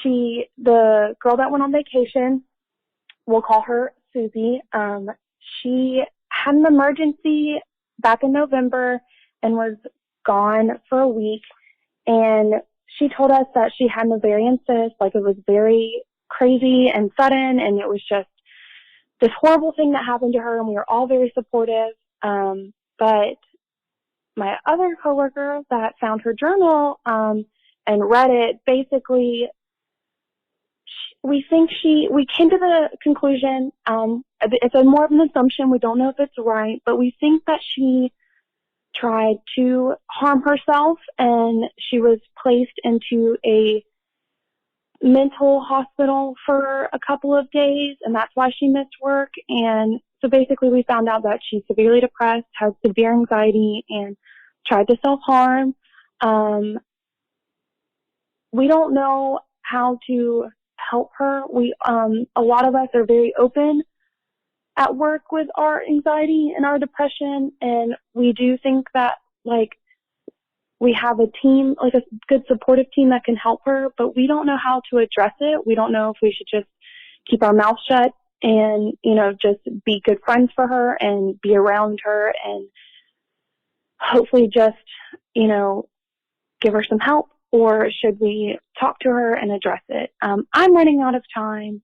the girl that went on vacation, we'll call her Susie. She had an emergency back in November and was gone for a week. And she told us that she had an ovarian cyst, like it was very crazy and sudden. And it was just this horrible thing that happened to her, and we were all very supportive. But my other coworker that found her journal and read it, basically, we came to the conclusion, it's more of an assumption, we don't know if it's right, but we think that she tried to harm herself, and she was placed into a mental hospital for a couple of days, and that's why she missed work. And so basically we found out that she's severely depressed, has severe anxiety, and tried to self-harm. We don't know how to help her. A lot of us are very open at work with our anxiety and our depression, and we do think that, like, we have a team, like a good supportive team that can help her, but we don't know how to address it. We don't know if we should just keep our mouth shut and, just be good friends for her and be around her and hopefully just, give her some help, or should we talk to her and address it? I'm running out of time.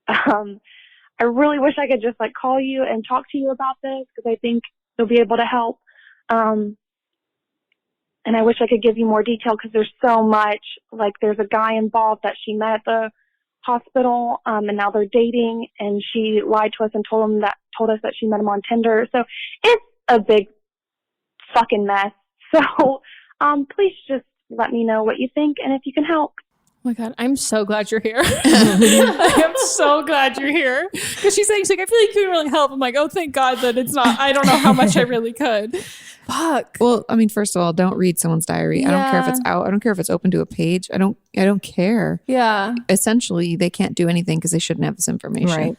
I really wish I could just call you and talk to you about this, because I think you'll be able to help. And I wish I could give you more detail, because there's so much. There's a guy involved that she met at the hospital, and now they're dating, and she lied to us and told us that she met him on Tinder. So it's a big fucking mess. So please just let me know what you think and if you can help. Oh my God, I'm so glad you're here. I am so glad you're here. Because she's like, I feel like you can really help. I'm like, oh, thank God that it's not. I don't know how much I really could. Fuck. Well, I mean, first of all, don't read someone's diary. Yeah. I don't care if it's out. I don't care if it's open to a page. I don't care. Yeah. Essentially, they can't do anything because they shouldn't have this information. Right.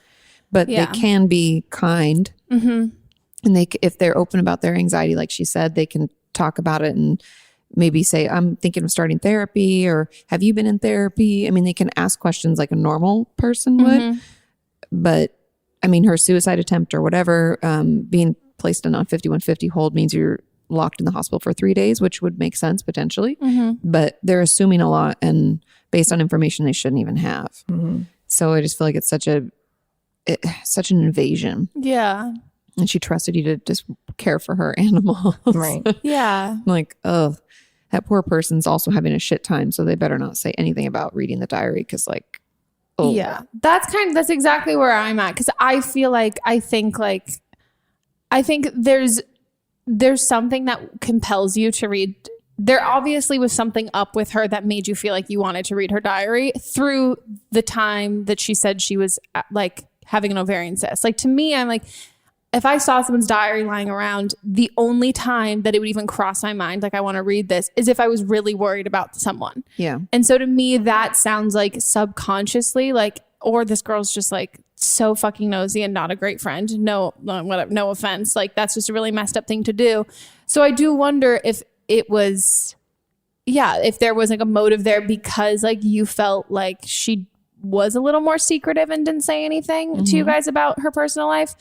But they can be kind. Mm-hmm. And if they're open about their anxiety, like she said, they can talk about it and maybe say, I'm thinking of starting therapy, or have you been in therapy? I mean, they can ask questions like a normal person would. Mm-hmm. But I mean, her suicide attempt or whatever, being placed on 5150 hold means you're locked in the hospital for 3 days, which would make sense potentially. Mm-hmm. But they're assuming a lot and based on information they shouldn't even have. Mm-hmm. So I just feel like it's such an invasion. Yeah. And she trusted you to just care for her animals. Right. Yeah. I'm like, oh, that poor person's also having a shit time. So they better not say anything about reading the diary, because yeah, that's exactly where I'm at. Because I feel like, I think there's something that compels you to read. There obviously was something up with her that made you feel like you wanted to read her diary through the time that she said she was having an ovarian cyst. To me, I'm like, if I saw someone's diary lying around, the only time that it would even cross my mind, I want to read this, is if I was really worried about someone. Yeah. And so to me, that sounds like subconsciously, or this girl's just so fucking nosy and not a great friend. No, whatever, no offense. That's just a really messed up thing to do. So I do wonder if it was, if there was a motive there, because you felt like she was a little more secretive and didn't say anything to you guys about her personal life.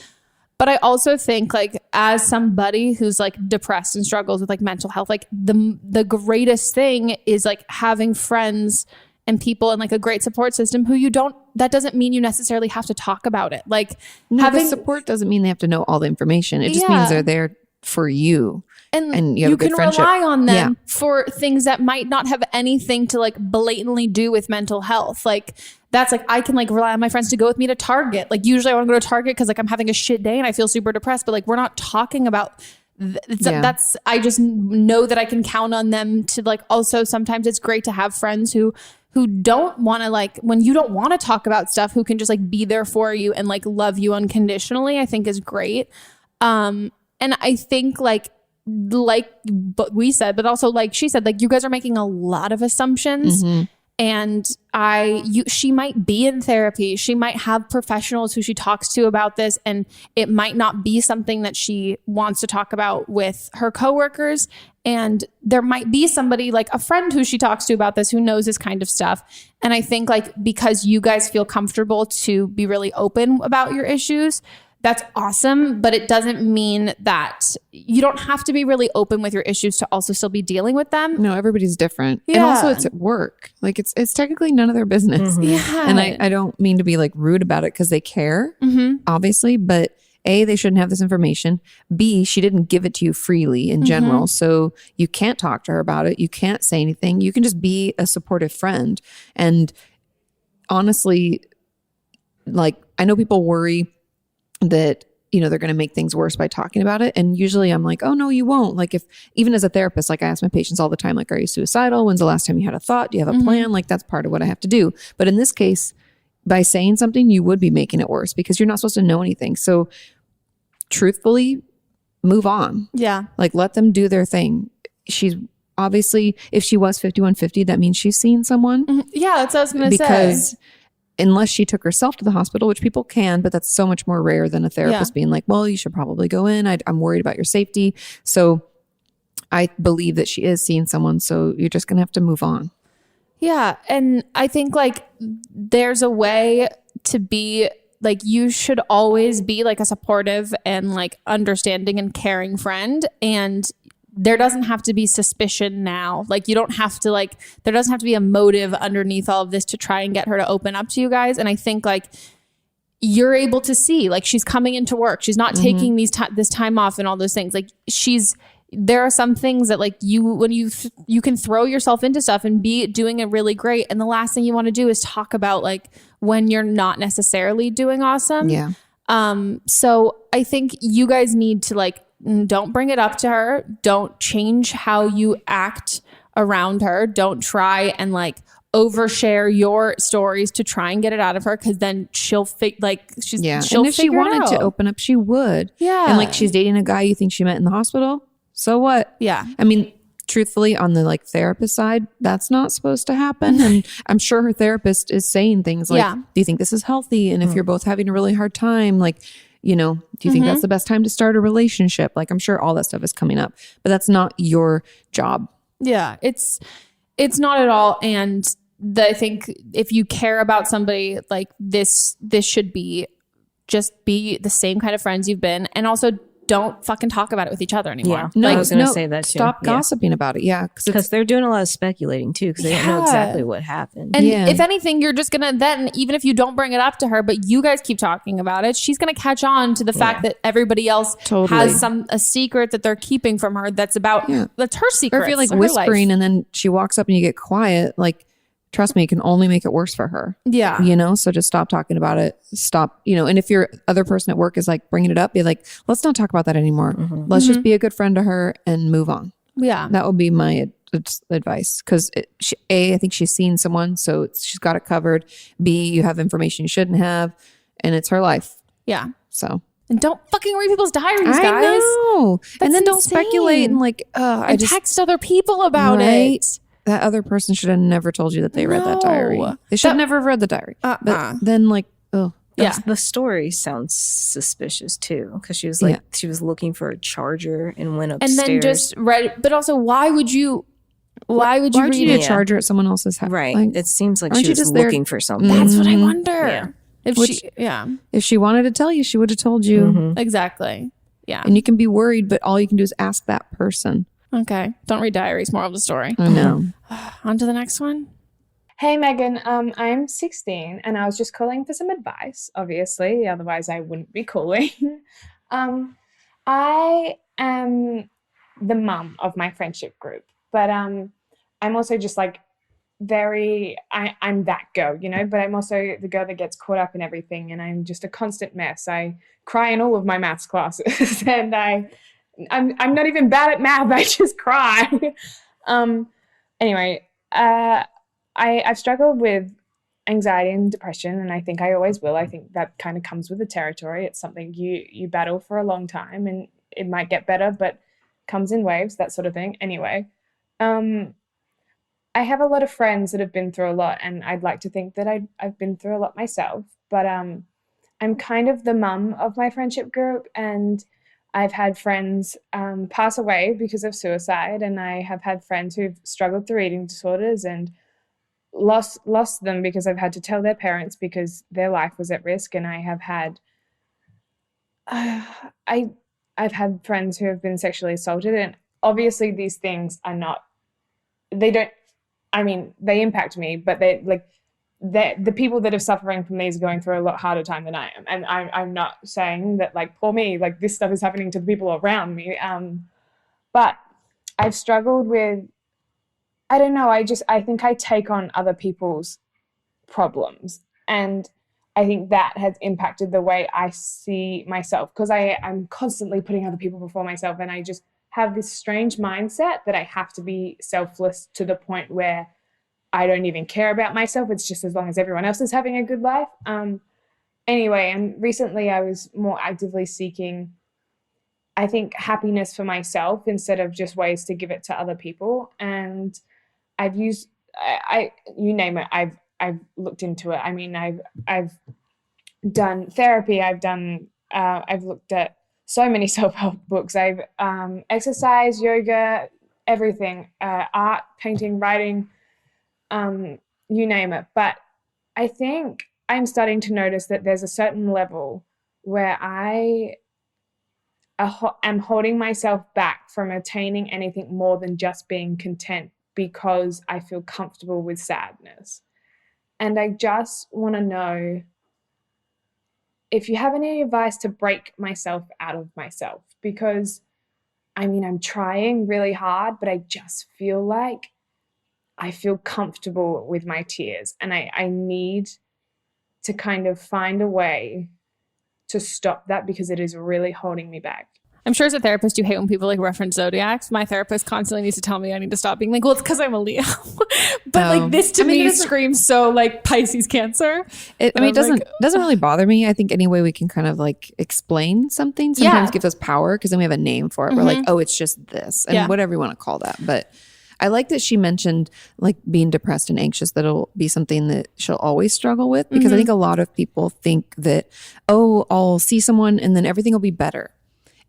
But I also think as somebody who's depressed and struggles with mental health, the greatest thing is having friends and people and a great support system who that doesn't mean you necessarily have to talk about it. Having support doesn't mean they have to know all the information. It just means they're there for you. And you have a good friendship. Rely on them for things that might not have anything to blatantly do with mental health. That's I can rely on my friends to go with me to Target. Usually I want to go to Target because I'm having a shit day and I feel super depressed, but we're not talking about that's, I just know that I can count on them to also sometimes it's great to have friends who don't want to when you don't want to talk about stuff, who can just be there for you and love you unconditionally, I think is great. And I think but we said, but also she said, you guys are making a lot of assumptions. Mm-hmm. And she might be in therapy. She might have professionals who she talks to about this, and it might not be something that she wants to talk about with her coworkers. And there might be somebody a friend who she talks to about this, who knows this kind of stuff. And I think because you guys feel comfortable to be really open about your issues, that's awesome, but it doesn't mean that you don't have to be really open with your issues to also still be dealing with them. No, everybody's different. Yeah. And also it's at work. Like it's technically none of their business. Mm-hmm. Yeah. And I don't mean to be like rude about it because they care, obviously, but A, they shouldn't have this information. B, she didn't give it to you freely in general. So you can't talk to her about it. You can't say anything. You can just be a supportive friend. And honestly, like I know people worry that, you know, they're going to make things worse by talking about it. And usually I'm like, oh no, you won't. Like if, even as a therapist, like I ask my patients all the time, like, are you suicidal? When's the last time you had a thought? Do you have a plan? Like that's part of what I have to do. But in this case, by saying something, you would be making it worse because you're not supposed to know anything. So truthfully, move on. Yeah. Like let them do their thing. She's obviously, if she was 5150, that means she's seen someone. Yeah, that's what I was going to say. Because unless she took herself to the hospital, which people can, but that's so much more rare than a therapist being like, well, you should probably go in. I'm worried about your safety. So I believe that she is seeing someone. So you're just going to have to move on. Yeah. And I think like there's a way to be like, you should always be like a supportive and like understanding and caring friend. And there doesn't have to be suspicion now. Like you don't have to like, there doesn't have to be a motive underneath all of this to try and get her to open up to you guys. And I think like you're able to see like she's coming into work. She's not taking this time off and all those things. Like there are some things that like when you can throw yourself into stuff and be doing it really great. And the last thing you want to do is talk about like when you're not necessarily doing awesome. Yeah. So I think you guys need to like, don't bring it up to her. Don't change how you act around her. Don't try and like overshare your stories to try and get it out of her because then she'll she'll and if she wanted to open up, she would. Yeah. And like she's dating a guy you think she met in the hospital. So what? Yeah. I mean, truthfully, on the like therapist side, that's not supposed to happen. And I'm sure her therapist is saying things like, do you think this is healthy? And if you're both having a really hard time, like, you know, do you think that's the best time to start a relationship? Like, I'm sure all that stuff is coming up, but that's not your job. Yeah, it's not at all. And I think if you care about somebody like this should be just be the same kind of friends you've been. And also don't fucking talk about it with each other anymore. Yeah, no, I was going to say that too. Stop gossiping about it. Yeah. Because they're doing a lot of speculating too, because they don't know exactly what happened. And if anything, you're just going to then, even if you don't bring it up to her, but you guys keep talking about it, she's going to catch on to the fact that everybody else has a secret that they're keeping from her that's about, that's her secret. Or if you're like whispering and then she walks up and you get quiet, like, trust me, it can only make it worse for her. Yeah. You know, so just stop talking about it. Stop, you know, and if your other person at work is like bringing it up, be like, let's not talk about that anymore. Let's just be a good friend to her and move on. Yeah. That would be my advice. Because A, I think she's seen someone, so she's got it covered. B, you have information you shouldn't have, and it's her life. Yeah. So. And don't fucking read people's diaries, guys. I know. That's and then don't insane. speculate and like, and text other people about it. That other person should have never told you that they read that diary. They should never have read the diary. But then like, the story sounds suspicious too, because she was like, she was looking for a charger and went upstairs. And then just read, but also why would you need a charger at someone else's house? Right. Like, it seems like she was looking for something. That's what I wonder. Yeah. If she wanted to tell you, she would have told you. Exactly. Yeah. And you can be worried, but all you can do is ask that person. Okay. Don't read diaries. Moral of the story. I know. On to the next one. Hey, Megan. I'm 16 and I was just calling for some advice, obviously. Otherwise, I wouldn't be calling. I am the mum of my friendship group, but I'm also just like I'm that girl, you know, but I'm also the girl that gets caught up in everything and I'm just a constant mess. I cry in all of my maths classes and I'm not even bad at math. I just cry. Anyway, I've struggled with anxiety and depression, and I think I always will. I think that kind of comes with the territory. It's something you battle for a long time, and it might get better, but comes in waves, that sort of thing. Anyway, I have a lot of friends that have been through a lot, and I'd like to think that I've been through a lot myself, but I'm kind of the mum of my friendship group, and I've had friends pass away because of suicide, and I have had friends who've struggled through eating disorders and lost them because I've had to tell their parents because their life was at risk, and I have had I've had friends who have been sexually assaulted, and obviously these things are not, they impact me, but the people that are suffering from these are going through a lot harder time than I am. And I'm not saying that like, poor me, like this stuff is happening to the people around me. But I've struggled with, I don't know, I think I take on other people's problems, and I think that has impacted the way I see myself, because I'm constantly putting other people before myself, and I just have this strange mindset that I have to be selfless to the point where I don't even care about myself. It's just as long as everyone else is having a good life. Anyway, and recently I was more actively seeking, I think, happiness for myself instead of just ways to give it to other people. And I've used, you name it, I've looked into it. I mean, I've done therapy. I've looked at so many self-help books. I've exercise, yoga, everything, art, painting, writing, you name it. But I think I'm starting to notice that there's a certain level where I am holding myself back from attaining anything more than just being content, because I feel comfortable with sadness. And I just want to know if you have any advice to break myself out of myself, because I mean, I'm trying really hard, but I just feel like I feel comfortable with my tears, and I need to kind of find a way to stop that, because it is really holding me back. I'm sure as a therapist, you hate when people like reference zodiacs. My therapist constantly needs to tell me I need to stop being like, well, it's because I'm a Leo. But like this to me screams so like Pisces, Cancer. It doesn't really bother me. I think any way we can kind of like explain something sometimes gives us power, because then we have a name for it. We're like, oh, it's just this, and whatever you want to call that. But I like that she mentioned like being depressed and anxious, that it'll be something that she'll always struggle with, because I think a lot of people think that, oh, I'll see someone and then everything will be better.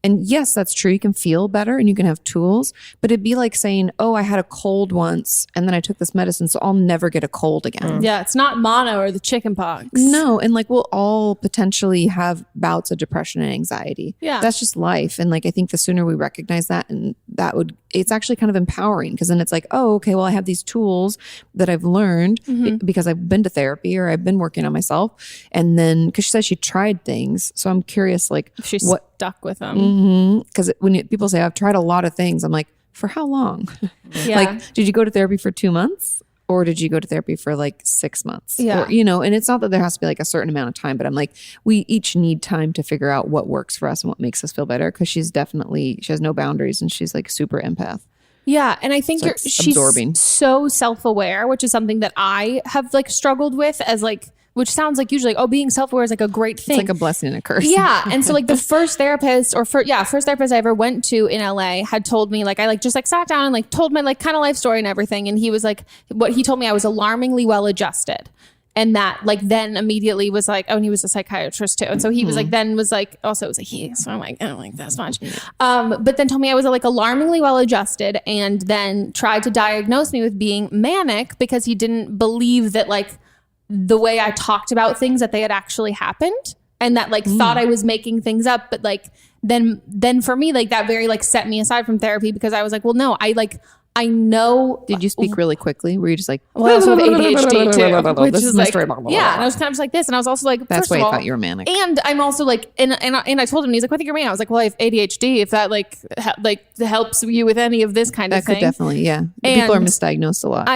And yes, that's true. You can feel better and you can have tools, but it'd be like saying, oh, I had a cold once and then I took this medicine, so I'll never get a cold again. Yeah, it's not mono or the chicken pox. No, and like we'll all potentially have bouts of depression and anxiety. Yeah. That's just life. And like I think the sooner we recognize that, and it's actually kind of empowering, because then it's like, oh, okay, well, I have these tools that I've learned because I've been to therapy or I've been working on myself. And then, because she says she tried things. So I'm curious, like, she's stuck with them. Because when people say, I've tried a lot of things, I'm like, for how long? Yeah. Like, did you go to therapy for 2 months? Or did you go to therapy for like 6 months? Yeah. Or, and it's not that there has to be like a certain amount of time, but I'm like, we each need time to figure out what works for us and what makes us feel better. Because she has no boundaries, and she's like super empath. Yeah. And I think she's absorbing. So self-aware, which is something that I have like struggled with as like, which sounds like usually, being self-aware is like a great thing. It's like a blessing and a curse. Yeah. And so like the first therapist I ever went to in LA had told me, like, I like just like sat down and like told my like kind of life story and everything. And he was like, what he told me, I was alarmingly well adjusted. And that like then immediately was like, and he was a psychiatrist too. And so he was like, then was like, also it was a he. So I'm like, I don't like that as much. But then told me I was like alarmingly well adjusted, and then tried to diagnose me with being manic, because he didn't believe that like the way I talked about things, that they had actually happened, and that like thought I was making things up. But like then for me, like that very like set me aside from therapy, because I was like, well, no, I know. Did you speak really quickly? Were you just like, well, I also have ADHD too, which this is my like, story, blah, blah, blah, yeah. blah. And I was kind of just like this, and I was also like, that's first why of I all, thought you were manic. And I'm also like, and I told him, and he's like, what do you mean? I was like, well, I have ADHD. If that like helps you with any of this kind of thing, that could definitely, yeah. People are misdiagnosed a lot.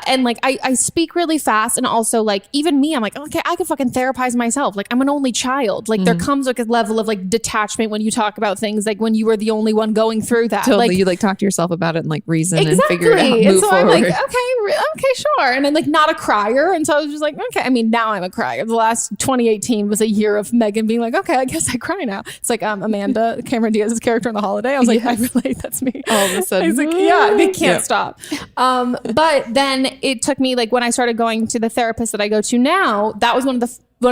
And like I speak really fast, and also like even me, I'm like, okay, I could fucking therapize myself. Like I'm an only child. Like there comes like a level of like detachment when you talk about things, like when you were the only one going through that. Totally, like, you like talk to yourself about it and like reason exactly. and figure it out. And so forward. I'm like, okay, sure. And I'm like not a crier. And so I was just like, okay. I mean, now I'm a crier. The last 2018 was a year of Megan being like, okay, I guess I cry now. It's like Amanda, Cameron Diaz's character in The Holiday. I was like, I relate. That's me. All of a sudden. He's like, yeah, they can't stop. But then it took me, like when I started going to the therapist that I go to now, that was one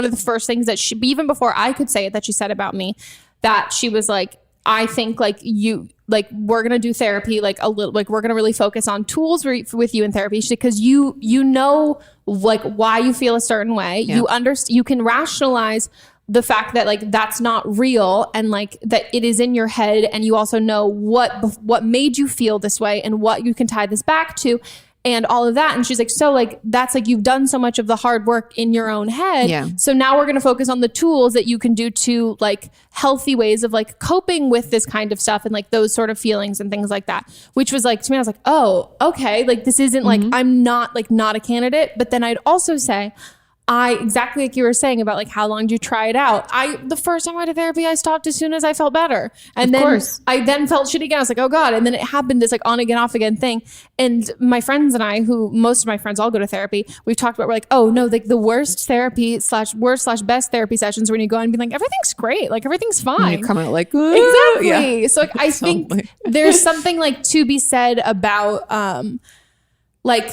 of the first things that she, even before I could say it, that she said about me, that she was like, I think like you, like we're going to do therapy, like a little, like we're going to really focus on tools with you in therapy, because you know, like why you feel a certain way. Yeah. You can rationalize the fact that like that's not real, and like that it is in your head, and you also know what made you feel this way and what you can tie this back to and all of that. And she's like, so like that's like you've done so much of the hard work in your own head. Yeah. So now we're going to focus on the tools that you can do to like healthy ways of like coping with this kind of stuff and like those sort of feelings and things like that, which was like, to me, I was like, oh, okay. Like this isn't like, I'm not a candidate. But then I'd also say, exactly like you were saying about like how long do you try it out? The first time I went to therapy, I stopped as soon as I felt better. And I then felt shit again. I was like, oh God. And then it happened, this like on again, off again thing. And my friends and I, who most of my friends all go to therapy, we've talked about, we're like, oh no, like the worst therapy / best therapy sessions when you go and be like, everything's great. Like everything's fine. And you come out like, exactly. Yeah. So like, I think there's something like to be said about, like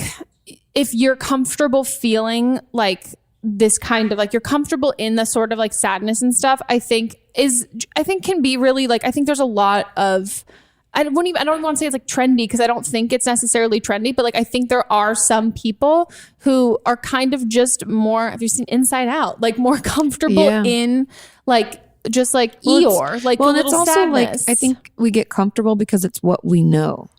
if you're comfortable feeling like this kind of like you're comfortable in the sort of like sadness and stuff, I think can be really like, I think there's a lot of, I don't want to say it's like trendy because I don't think it's necessarily trendy, but like I think there are some people who are kind of just more, have you seen Inside Out, like more comfortable in like just like Eeyore, like a little also sadness. like I think we get comfortable because it's what we know.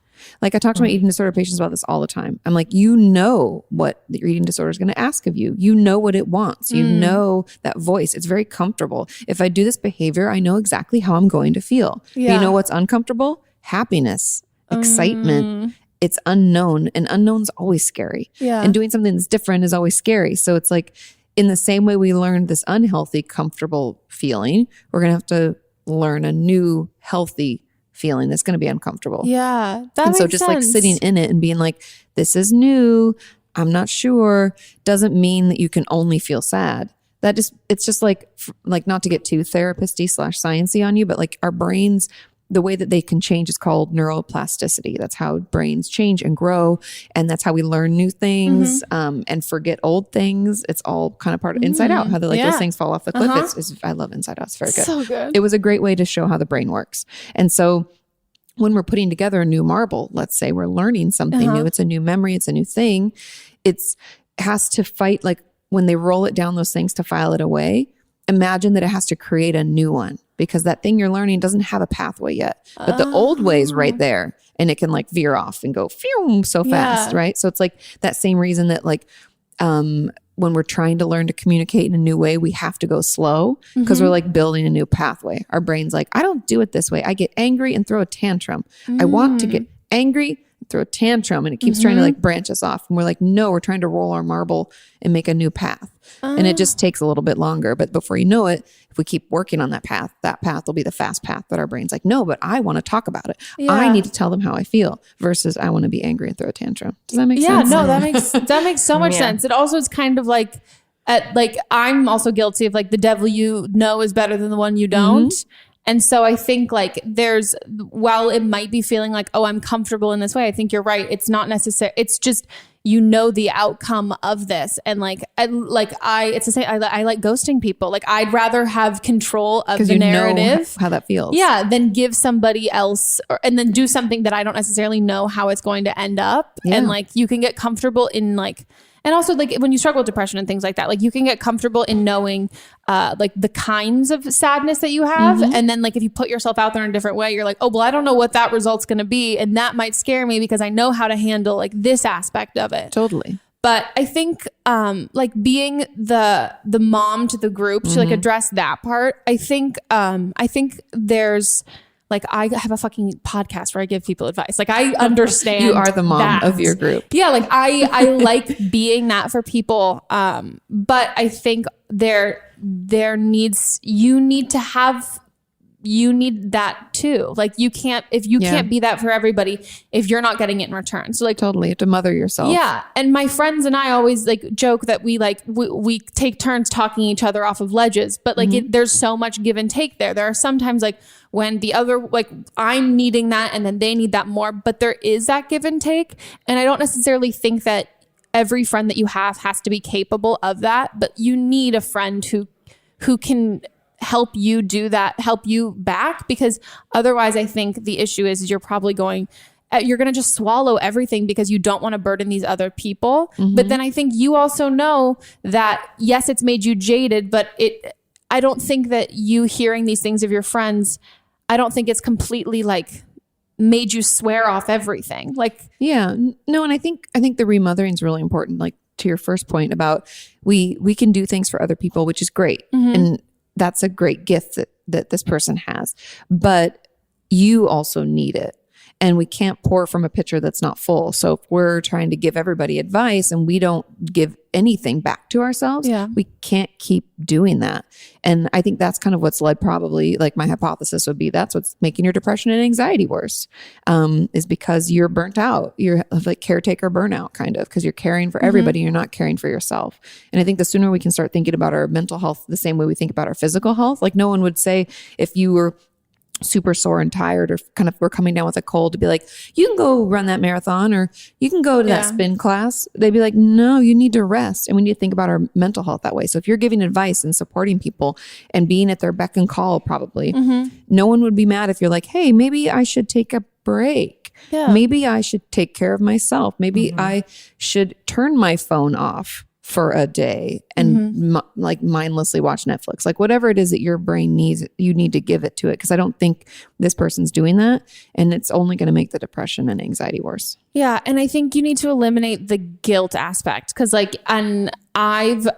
Like I talk to my eating disorder patients about this all the time. I'm like, you know what your eating disorder is going to ask of you. You know what it wants. You know that voice. It's very comfortable. If I do this behavior, I know exactly how I'm going to feel. Yeah. But you know what's uncomfortable? Happiness, excitement. It's unknown, and unknown's always scary. Yeah. And doing something that's different is always scary. So it's like in the same way we learned this unhealthy, comfortable feeling, we're going to have to learn a new healthy feeling that's going to be uncomfortable. Yeah. That and so just like sitting in it and being like, this is new, I'm not sure, doesn't mean that you can only feel sad. It's just like not to get too therapist-y / sciencey on you, but like our brains, the way that they can change is called neuroplasticity. That's how brains change and grow. And that's how we learn new things and forget old things. It's all kind of part of Inside Out, how those things fall off the cliff. I love Inside Out. It's very good. So good. It was a great way to show how the brain works. And so when we're putting together a new marble, let's say we're learning something new, it's a new memory, it's a new thing. It has to fight, like when they roll it down those things to file it away, imagine that it has to create a new one because that thing you're learning doesn't have a pathway yet. But the old way is right there and it can like veer off and go phew, so fast, right? So it's like that same reason that like when we're trying to learn to communicate in a new way, we have to go slow because we're like building a new pathway. Our brain's like, I don't do it this way. I get angry and throw a tantrum. I want to get angry, throw a tantrum, and it keeps trying to like branch us off. And we're like, no, we're trying to roll our marble and make a new path. And it just takes a little bit longer. But before you know it, if we keep working on that path will be the fast path that our brain's like, no, but I want to talk about it. Yeah. I need to tell them how I feel versus I want to be angry and throw a tantrum. Does that make sense? Yeah, no, that makes so much sense. It also is kind of like, I'm also guilty of like the devil you know is better than the one you don't. And so I think like while it might be feeling like, oh, I'm comfortable in this way, I think you're right. It's not necessary. It's just, you know, the outcome of this. And like, it's the same. I like ghosting people. Like I'd rather have control of the narrative. Know how that feels. Yeah. Than give somebody else and then do something that I don't necessarily know how it's going to end up. Yeah. And like, you can get comfortable in like, and also like when you struggle with depression and things like that, like you can get comfortable in knowing like the kinds of sadness that you have. And then like if you put yourself out there in a different way, you're like, oh, well, I don't know what that result's going to be. And that might scare me because I know how to handle like this aspect of it. Totally. But I think like being the mom to the group to like address that part, I think there's like I have a fucking podcast where I give people advice. Like I understand you are the mom of your group. Yeah, like I like being that for people. But I think you need that too. Like you can't be that for everybody if you're not getting it in return. So like totally you have to mother yourself. Yeah. And my friends and I always like joke that we take turns talking each other off of ledges, but like there's so much give and take there. There are sometimes like when the other, like I'm needing that and then they need that more, but there is that give and take. And I don't necessarily think that every friend that you have has to be capable of that, but you need a friend who can help you do that, help you back, because otherwise I think the issue is you're probably going to just swallow everything because you don't want to burden these other people. But then I think you also know that yes, it's made you jaded, but I don't think that you hearing these things of your friends, I don't think it's completely like made you swear off everything. Like, yeah, no. And I think the remothering is really important. Like to your first point about we can do things for other people, which is great. And that's a great gift that this person has, but you also need it. And we can't pour from a pitcher that's not full. So if we're trying to give everybody advice and we don't give anything back to ourselves, we can't keep doing that. And I think that's kind of what's led, probably, like my hypothesis would be, that's what's making your depression and anxiety worse, is because you're burnt out. You're like caretaker burnout, kind of, because you're caring for everybody. You're not caring for yourself. And I think the sooner we can start thinking about our mental health the same way we think about our physical health, like no one would say if you were super sore and tired or kind of we're coming down with a cold to be like, you can go run that marathon or you can go to that spin class. They'd be like, no, you need to rest. And we need to think about our mental health that way. So if you're giving advice and supporting people and being at their beck and call, probably no one would be mad if you're like, hey, maybe I should take a break. Maybe I should take care of myself. Maybe I should turn my phone off for a day and like mindlessly watch Netflix, like whatever it is that your brain needs, you need to give it to it. Cause I don't think this person's doing that. And it's only going to make the depression and anxiety worse. Yeah. And I think you need to eliminate the guilt aspect. Cause like, and I've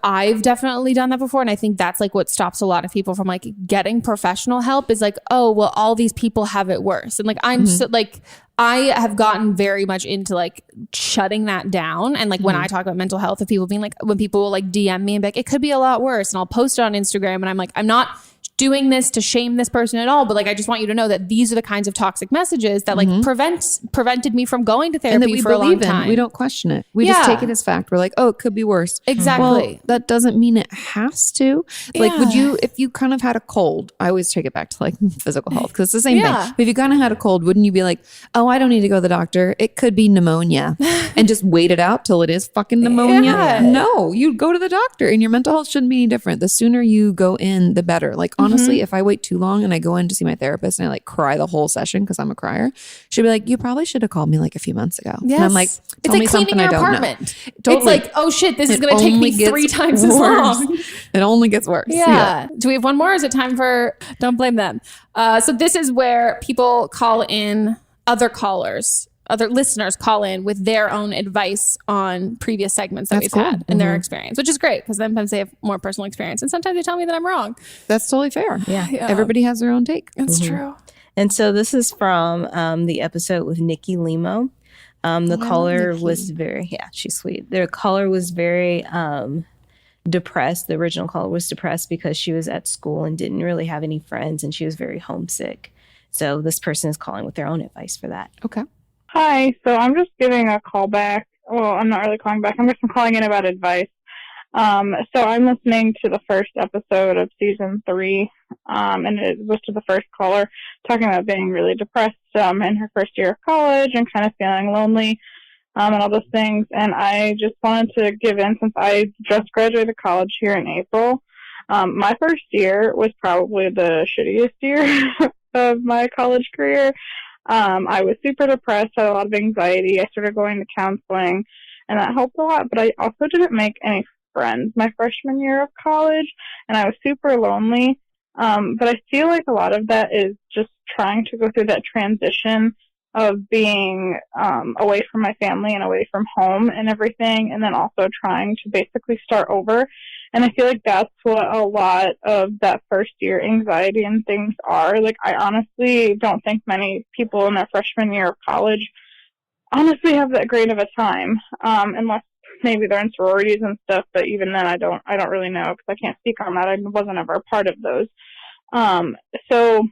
definitely done that before. And I think that's like what stops a lot of people from like getting professional help is like, oh, well, all these people have it worse. And like, I'm so like, I have gotten very much into like shutting that down. And like when I talk about mental health of people being like, when people will like DM me and be like, it could be a lot worse. And I'll post it on Instagram and I'm like, I'm not doing this to shame this person at all. But like, I just want you to know that these are the kinds of toxic messages that like prevented me from going to therapy and that we for a long believe time. In. We don't question it. We just take it as fact. We're like, oh, it could be worse. Exactly. Well, that doesn't mean it has to. Like, would you, if you kind of had a cold, I always take it back to like physical health because it's the same thing. But if you kind of had a cold, wouldn't you be like, oh, I don't need to go to the doctor. It could be pneumonia and just wait it out till it is fucking pneumonia. No, you go to the doctor and your mental health shouldn't be any different. The sooner you go in, the better. Like, honestly, if I wait too long and I go in to see my therapist and I like cry the whole session because I'm a crier, she'll be like, you probably should have called me like a few months ago. And I'm like, tell me something I don't know. It's like, oh shit, this is going to take me 3 times as long. It only gets worse. Yeah. Do we have one more? Or is it time for don't blame them? So this is where people call in, other listeners call in with their own advice on previous segments that we've had and their experience, which is great because sometimes they have more personal experience and sometimes they tell me that I'm wrong. That's totally fair. Yeah. Everybody has their own take. That's true. And so this is from the episode with Nikki Limo. The caller was she's sweet. Their caller was very depressed. The original caller was depressed because she was at school and didn't really have any friends and she was very homesick. So this person is calling with their own advice for that. Okay. Hi, so I'm just giving a call back. Well, I'm not really calling back. I'm just calling in about advice. So I'm listening to the first episode of season 3, and it was to the first caller talking about being really depressed in her first year of college and kind of feeling lonely and all those things. And I just wanted to give in since I just graduated college here in April. My first year was probably the shittiest year of my college career. I was super depressed, had a lot of anxiety. I started going to counseling, and that helped a lot. But I also didn't make any friends my freshman year of college, and I was super lonely. But I feel like a lot of that is just trying to go through that transition of being away from my family and away from home and everything, and then also trying to basically start over. And I feel like that's what a lot of that first year anxiety and things are. Like, I honestly don't think many people in their freshman year of college honestly have that great of a time, unless maybe they're in sororities and stuff. But even then, I don't really know because I can't speak on that. I wasn't ever a part of those. So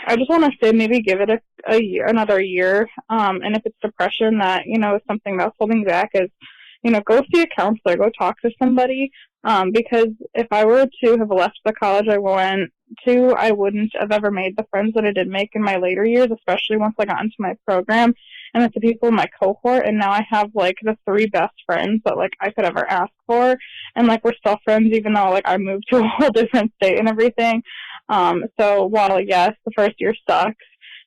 I just want to say maybe give it another year. And if it's depression that, is something that's holding you back, is, go see a counselor, go talk to somebody. Because if I were to have left the college I went to, I wouldn't have ever made the friends that I did make in my later years, especially once I got into my program and with the people in my cohort. And now I have like the 3 best friends that like I could ever ask for. And like, we're still friends, even though like I moved to a whole different state and everything. So while yes, the first year sucks,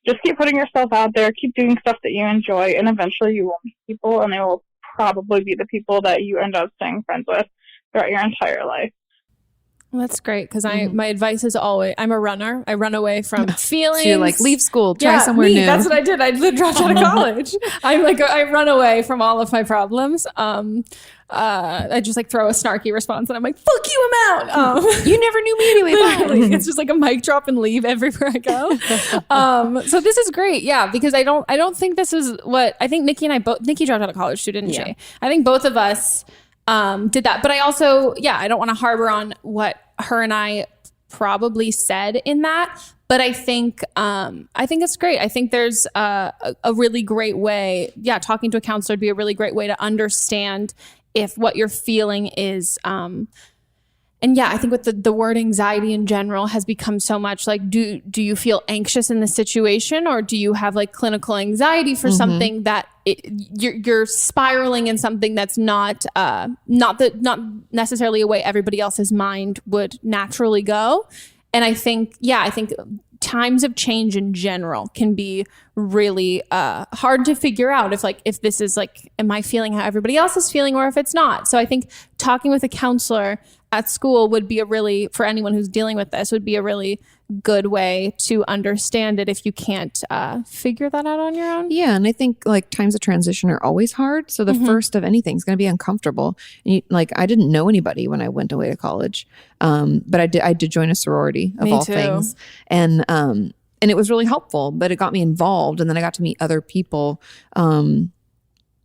just keep putting yourself out there, keep doing stuff that you enjoy, and eventually you will meet people, and they will probably be the people that you end up staying friends with throughout your entire life. Well, that's great because my advice is always I'm a runner. I run away from feelings. So you're like, leave school, try somewhere new. That's what I did. I dropped out of college. I run away from all of my problems. I just like throw a snarky response and I'm like, fuck you, I'm out. You never knew me anyway. Literally, it's just like a mic drop and leave everywhere I go. So this is great. Yeah. Because I don't think this is what I think Nikki dropped out of college too, didn't she? I think both of us did that. But I also, I don't want to harbor on what her and I probably said in that. But I think it's great. I think there's a really great way. Yeah, talking to a counselor would be a really great way to understand if what you're feeling is. And yeah, I think with the word anxiety in general has become so much like, do you feel anxious in the situation, or do you have like clinical anxiety for something that you're spiraling in something that's not necessarily a way everybody else's mind would naturally go. And I think times of change in general can be really hard to figure out if this is like, am I feeling how everybody else is feeling, or if it's not. So I think talking with a counselor at school would be for anyone who's dealing with this, would be a really good way to understand it if you can't figure that out on your own. Yeah. And I think like times of transition are always hard. So the first of anything is going to be uncomfortable. And I didn't know anybody when I went away to college. But I did join a sorority of all things. And it was really helpful, but it got me involved, and then I got to meet other people.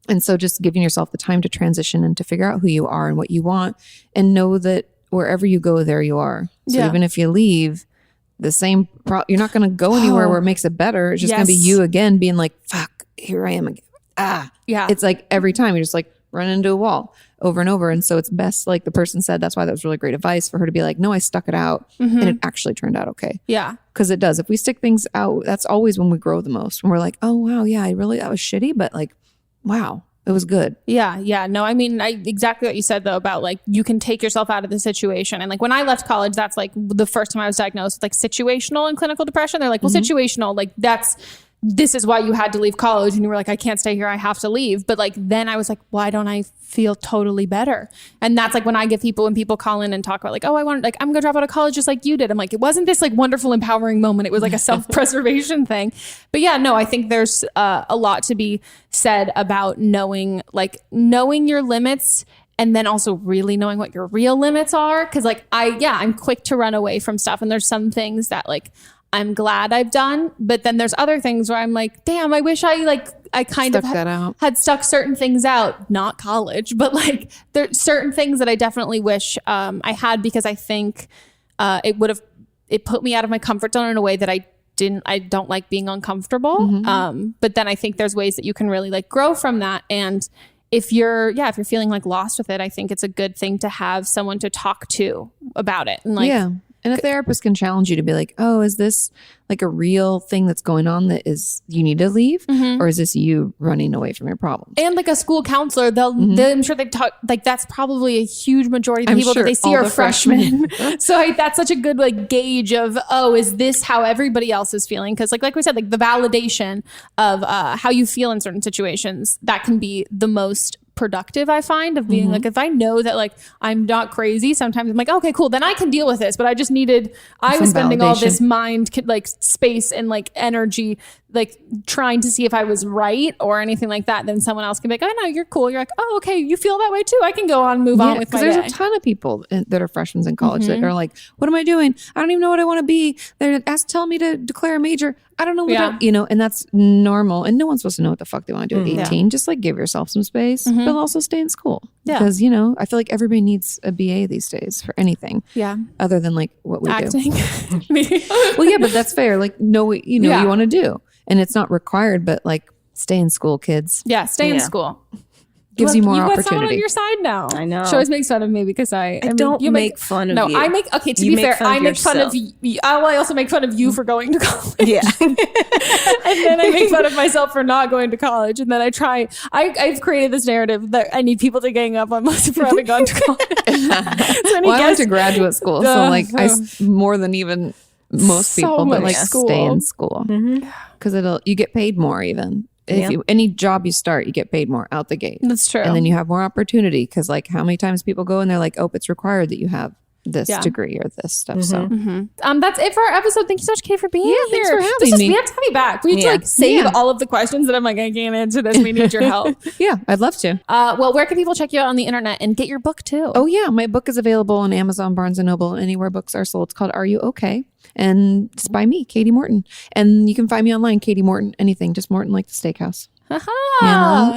And so just giving yourself the time to transition and to figure out who you are and what you want, and know that wherever you go, there you are. So even if you leave the same, you're not going to go anywhere where it makes it better. It's just going to be you again being like, fuck, here I am again. Yeah. It's like every time you're just like run into a wall over and over. And so it's best, like the person said, that's why that was really great advice for her to be like, no, I stuck it out and it actually turned out okay. Yeah. Because it does. If we stick things out, that's always when we grow the most. When we're like, oh, wow, yeah, that was shitty, but like, wow, it was good. Yeah. Yeah. No, I mean, exactly what you said though, about like, you can take yourself out of the situation. And like when I left college, that's like the first time I was diagnosed with like situational and clinical depression. They're like, well, situational, like this is why you had to leave college, and you were like, I can't stay here, I have to leave. But like then I was like, why don't I feel totally better? And that's like when people call in and talk about like, oh, I'm gonna drop out of college just like you did. I'm like, it wasn't this like wonderful empowering moment, it was like a self-preservation thing. But yeah, no, I think there's a lot to be said about knowing your limits, and then also really knowing what your real limits are. Cause like I'm quick to run away from stuff, and there's some things that like I'm glad I've done, but then there's other things where I'm like, damn, I wish I kind of had stuck certain things out, not college, but like there's certain things that I definitely wish I had, because I think it put me out of my comfort zone in a way that I don't like being uncomfortable. But then I think there's ways that you can really like grow from that. And if you're feeling like lost with it, I think it's a good thing to have someone to talk to about it. And like, and a therapist can challenge you to be like, oh, is this like a real thing that's going on that is you need to leave? Or is this you running away from your problems? And like a school counselor, I'm sure they talk, like that's probably a huge majority of the people that they see are freshmen. So that's such a good like gauge of, oh, is this how everybody else is feeling? Because like we said, like the validation of how you feel in certain situations, that can be the most productive, I find, of being like, if I know that like I'm not crazy, sometimes I'm like, okay, cool, then I can deal with this. But I just I was spending all this mind like space and like energy like trying to see if I was right or anything like that. Then someone else can be like, oh no, you're cool. You're like, oh, okay, you feel that way too. I can go on, move on with my day. Because there's a ton of people that are freshmen in college that are like, what am I doing? I don't even know what I want to be. They're telling me to declare a major. I don't know what and that's normal. And no one's supposed to know what the fuck they want to do at 18. Just like give yourself some space, but also stay in school. Because, I feel like everybody needs a BA these days for anything. Yeah. Other than like what we Acting. do. Well, yeah, but that's fair. Like know what you want to do. And it's not required, but like stay in school, kids. Yeah, stay in school. Gives you more opportunity. You've got someone on your side now. I know. She always makes fun of me because I don't make fun of you. No, I make, okay, to be fair, I make fun of you. I also make fun of you for going to college. Yeah. And then I make fun of myself for not going to college. And then I've created this narrative that I need people to gang up on myself for having gone to college. I went to graduate school, so like more than even most people, but like stay in school. Because you get paid more even. If any job you start, you get paid more out the gate. That's true. And then you have more opportunity because like how many times people go and they're like, oh, it's required that you have this degree or this stuff. So that's it for our episode. Thank you so much, Kate, for being here. Thanks for having me. We have to have you back. We have to save all of the questions that I'm like, I can't answer this. We need your help. Yeah, I'd love to. Well, where can people check you out on the internet and get your book too? Oh yeah, my book is available on Amazon, Barnes & Noble, anywhere books are sold. It's called Are You Okay? And it's by me, Katie Morton. And you can find me online, Katie Morton, anything, just Morton like the steakhouse.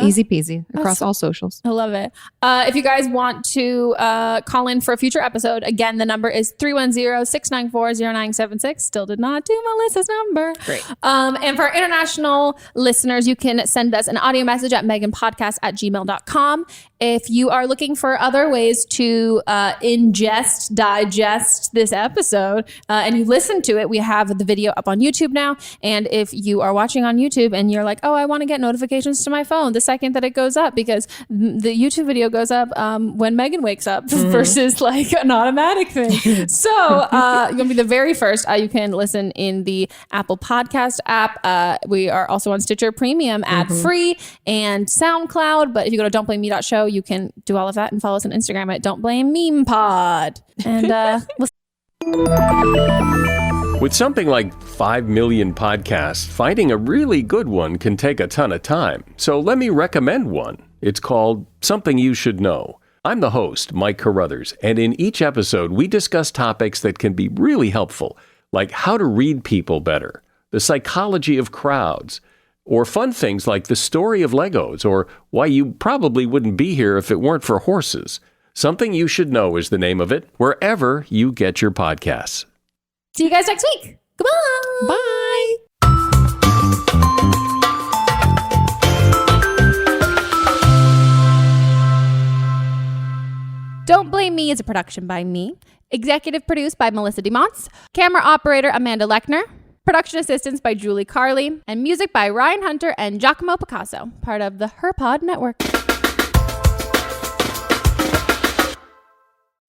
Easy peasy across all socials. I love it. If you guys want to call in for a future episode, again, the number is 310-694-0976. Still did not do Melissa's number. Great. And for our international listeners, you can send us an audio message at meghanpodcast@gmail.com. If you are looking for other ways to digest this episode, and you listen to it, we have the video up on YouTube now. And if you are watching on YouTube and you're like, oh, I want to get notifications to my phone the second that it goes up, because the YouTube video goes up when Megan wakes up versus like an automatic thing. So you're going to be the very first. You can listen in the Apple Podcast app. We are also on Stitcher Premium ad-free and SoundCloud. But if you go to don'tblameme.show, you can do all of that and follow us on Instagram at don'tblamemepod. And with something like 5 million podcasts, finding a really good one can take a ton of time. So let me recommend one. It's called Something You Should Know. I'm the host, Mike Carruthers, and in each episode, we discuss topics that can be really helpful, like how to read people better, the psychology of crowds, or fun things like the story of Legos, or why you probably wouldn't be here if it weren't for horses. Something You Should Know is the name of it, wherever you get your podcasts. see you guys next week. Goodbye. Bye. Don't Blame Me is a production by me. Executive produced by Melissa DeMonts. Camera operator Amanda Lechner. Production assistance by Julie Carley. And music by Ryan Hunter and Giacomo Picasso, part of the HerPod Network.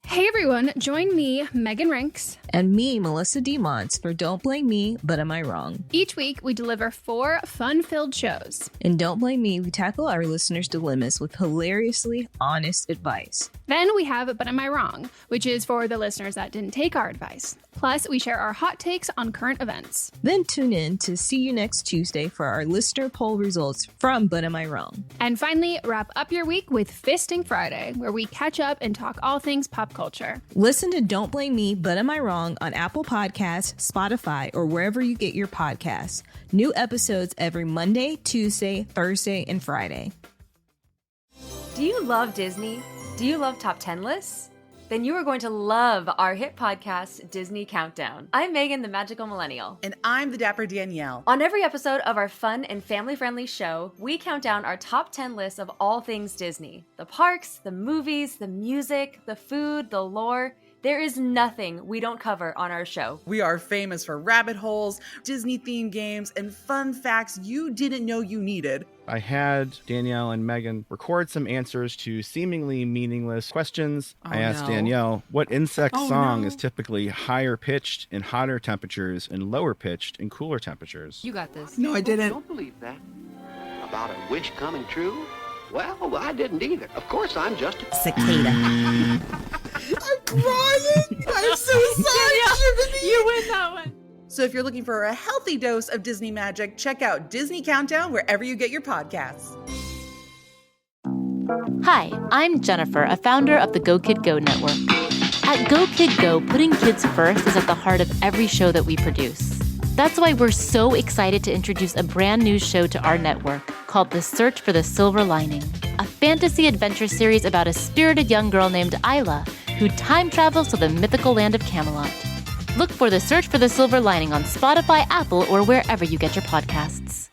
Hey everyone, join me, Megan Rinks. And me, Melissa DeMonts, for Don't Blame Me, But Am I Wrong? Each week, we deliver 4 fun-filled shows. In Don't Blame Me, we tackle our listeners' dilemmas with hilariously honest advice. Then we have But Am I Wrong, which is for the listeners that didn't take our advice. Plus, we share our hot takes on current events. Then tune in to see you next Tuesday for our listener poll results from But Am I Wrong? And finally, wrap up your week with Fisting Friday, where we catch up and talk all things pop culture. Listen to Don't Blame Me, But Am I Wrong on Apple Podcasts, Spotify, or wherever you get your podcasts. New episodes every Monday, Tuesday, Thursday, and Friday. Do you love Disney? Do you love top 10 lists? Then you are going to love our hit podcast, Disney Countdown. I'm Megan, the Magical Millennial. And I'm the Dapper Danielle. On every episode of our fun and family-friendly show, we count down our top 10 lists of all things Disney. The parks, the movies, the music, the food, the lore. There is nothing we don't cover on our show. We are famous for rabbit holes, Disney-themed games, and fun facts you didn't know you needed. I had Danielle and Megan record some answers to seemingly meaningless questions. I asked Danielle, what insect song is typically higher pitched in hotter temperatures and lower pitched in cooler temperatures? You got this. No, I didn't. Don't believe that. About a wish coming true? Well, I didn't either. Of course, I'm just a cicada. I'm crying. I'm so sorry. You win that one. So if you're looking for a healthy dose of Disney magic, check out Disney Countdown wherever you get your podcasts. Hi, I'm Jennifer, a founder of the Go Kid Go Network. At Go Kid Go, putting kids first is at the heart of every show that we produce. That's why we're so excited to introduce a brand new show to our network called The Search for the Silver Lining, a fantasy adventure series about a spirited young girl named Isla who time travels to the mythical land of Camelot. Look for The Search for the Silver Lining on Spotify, Apple, or wherever you get your podcasts.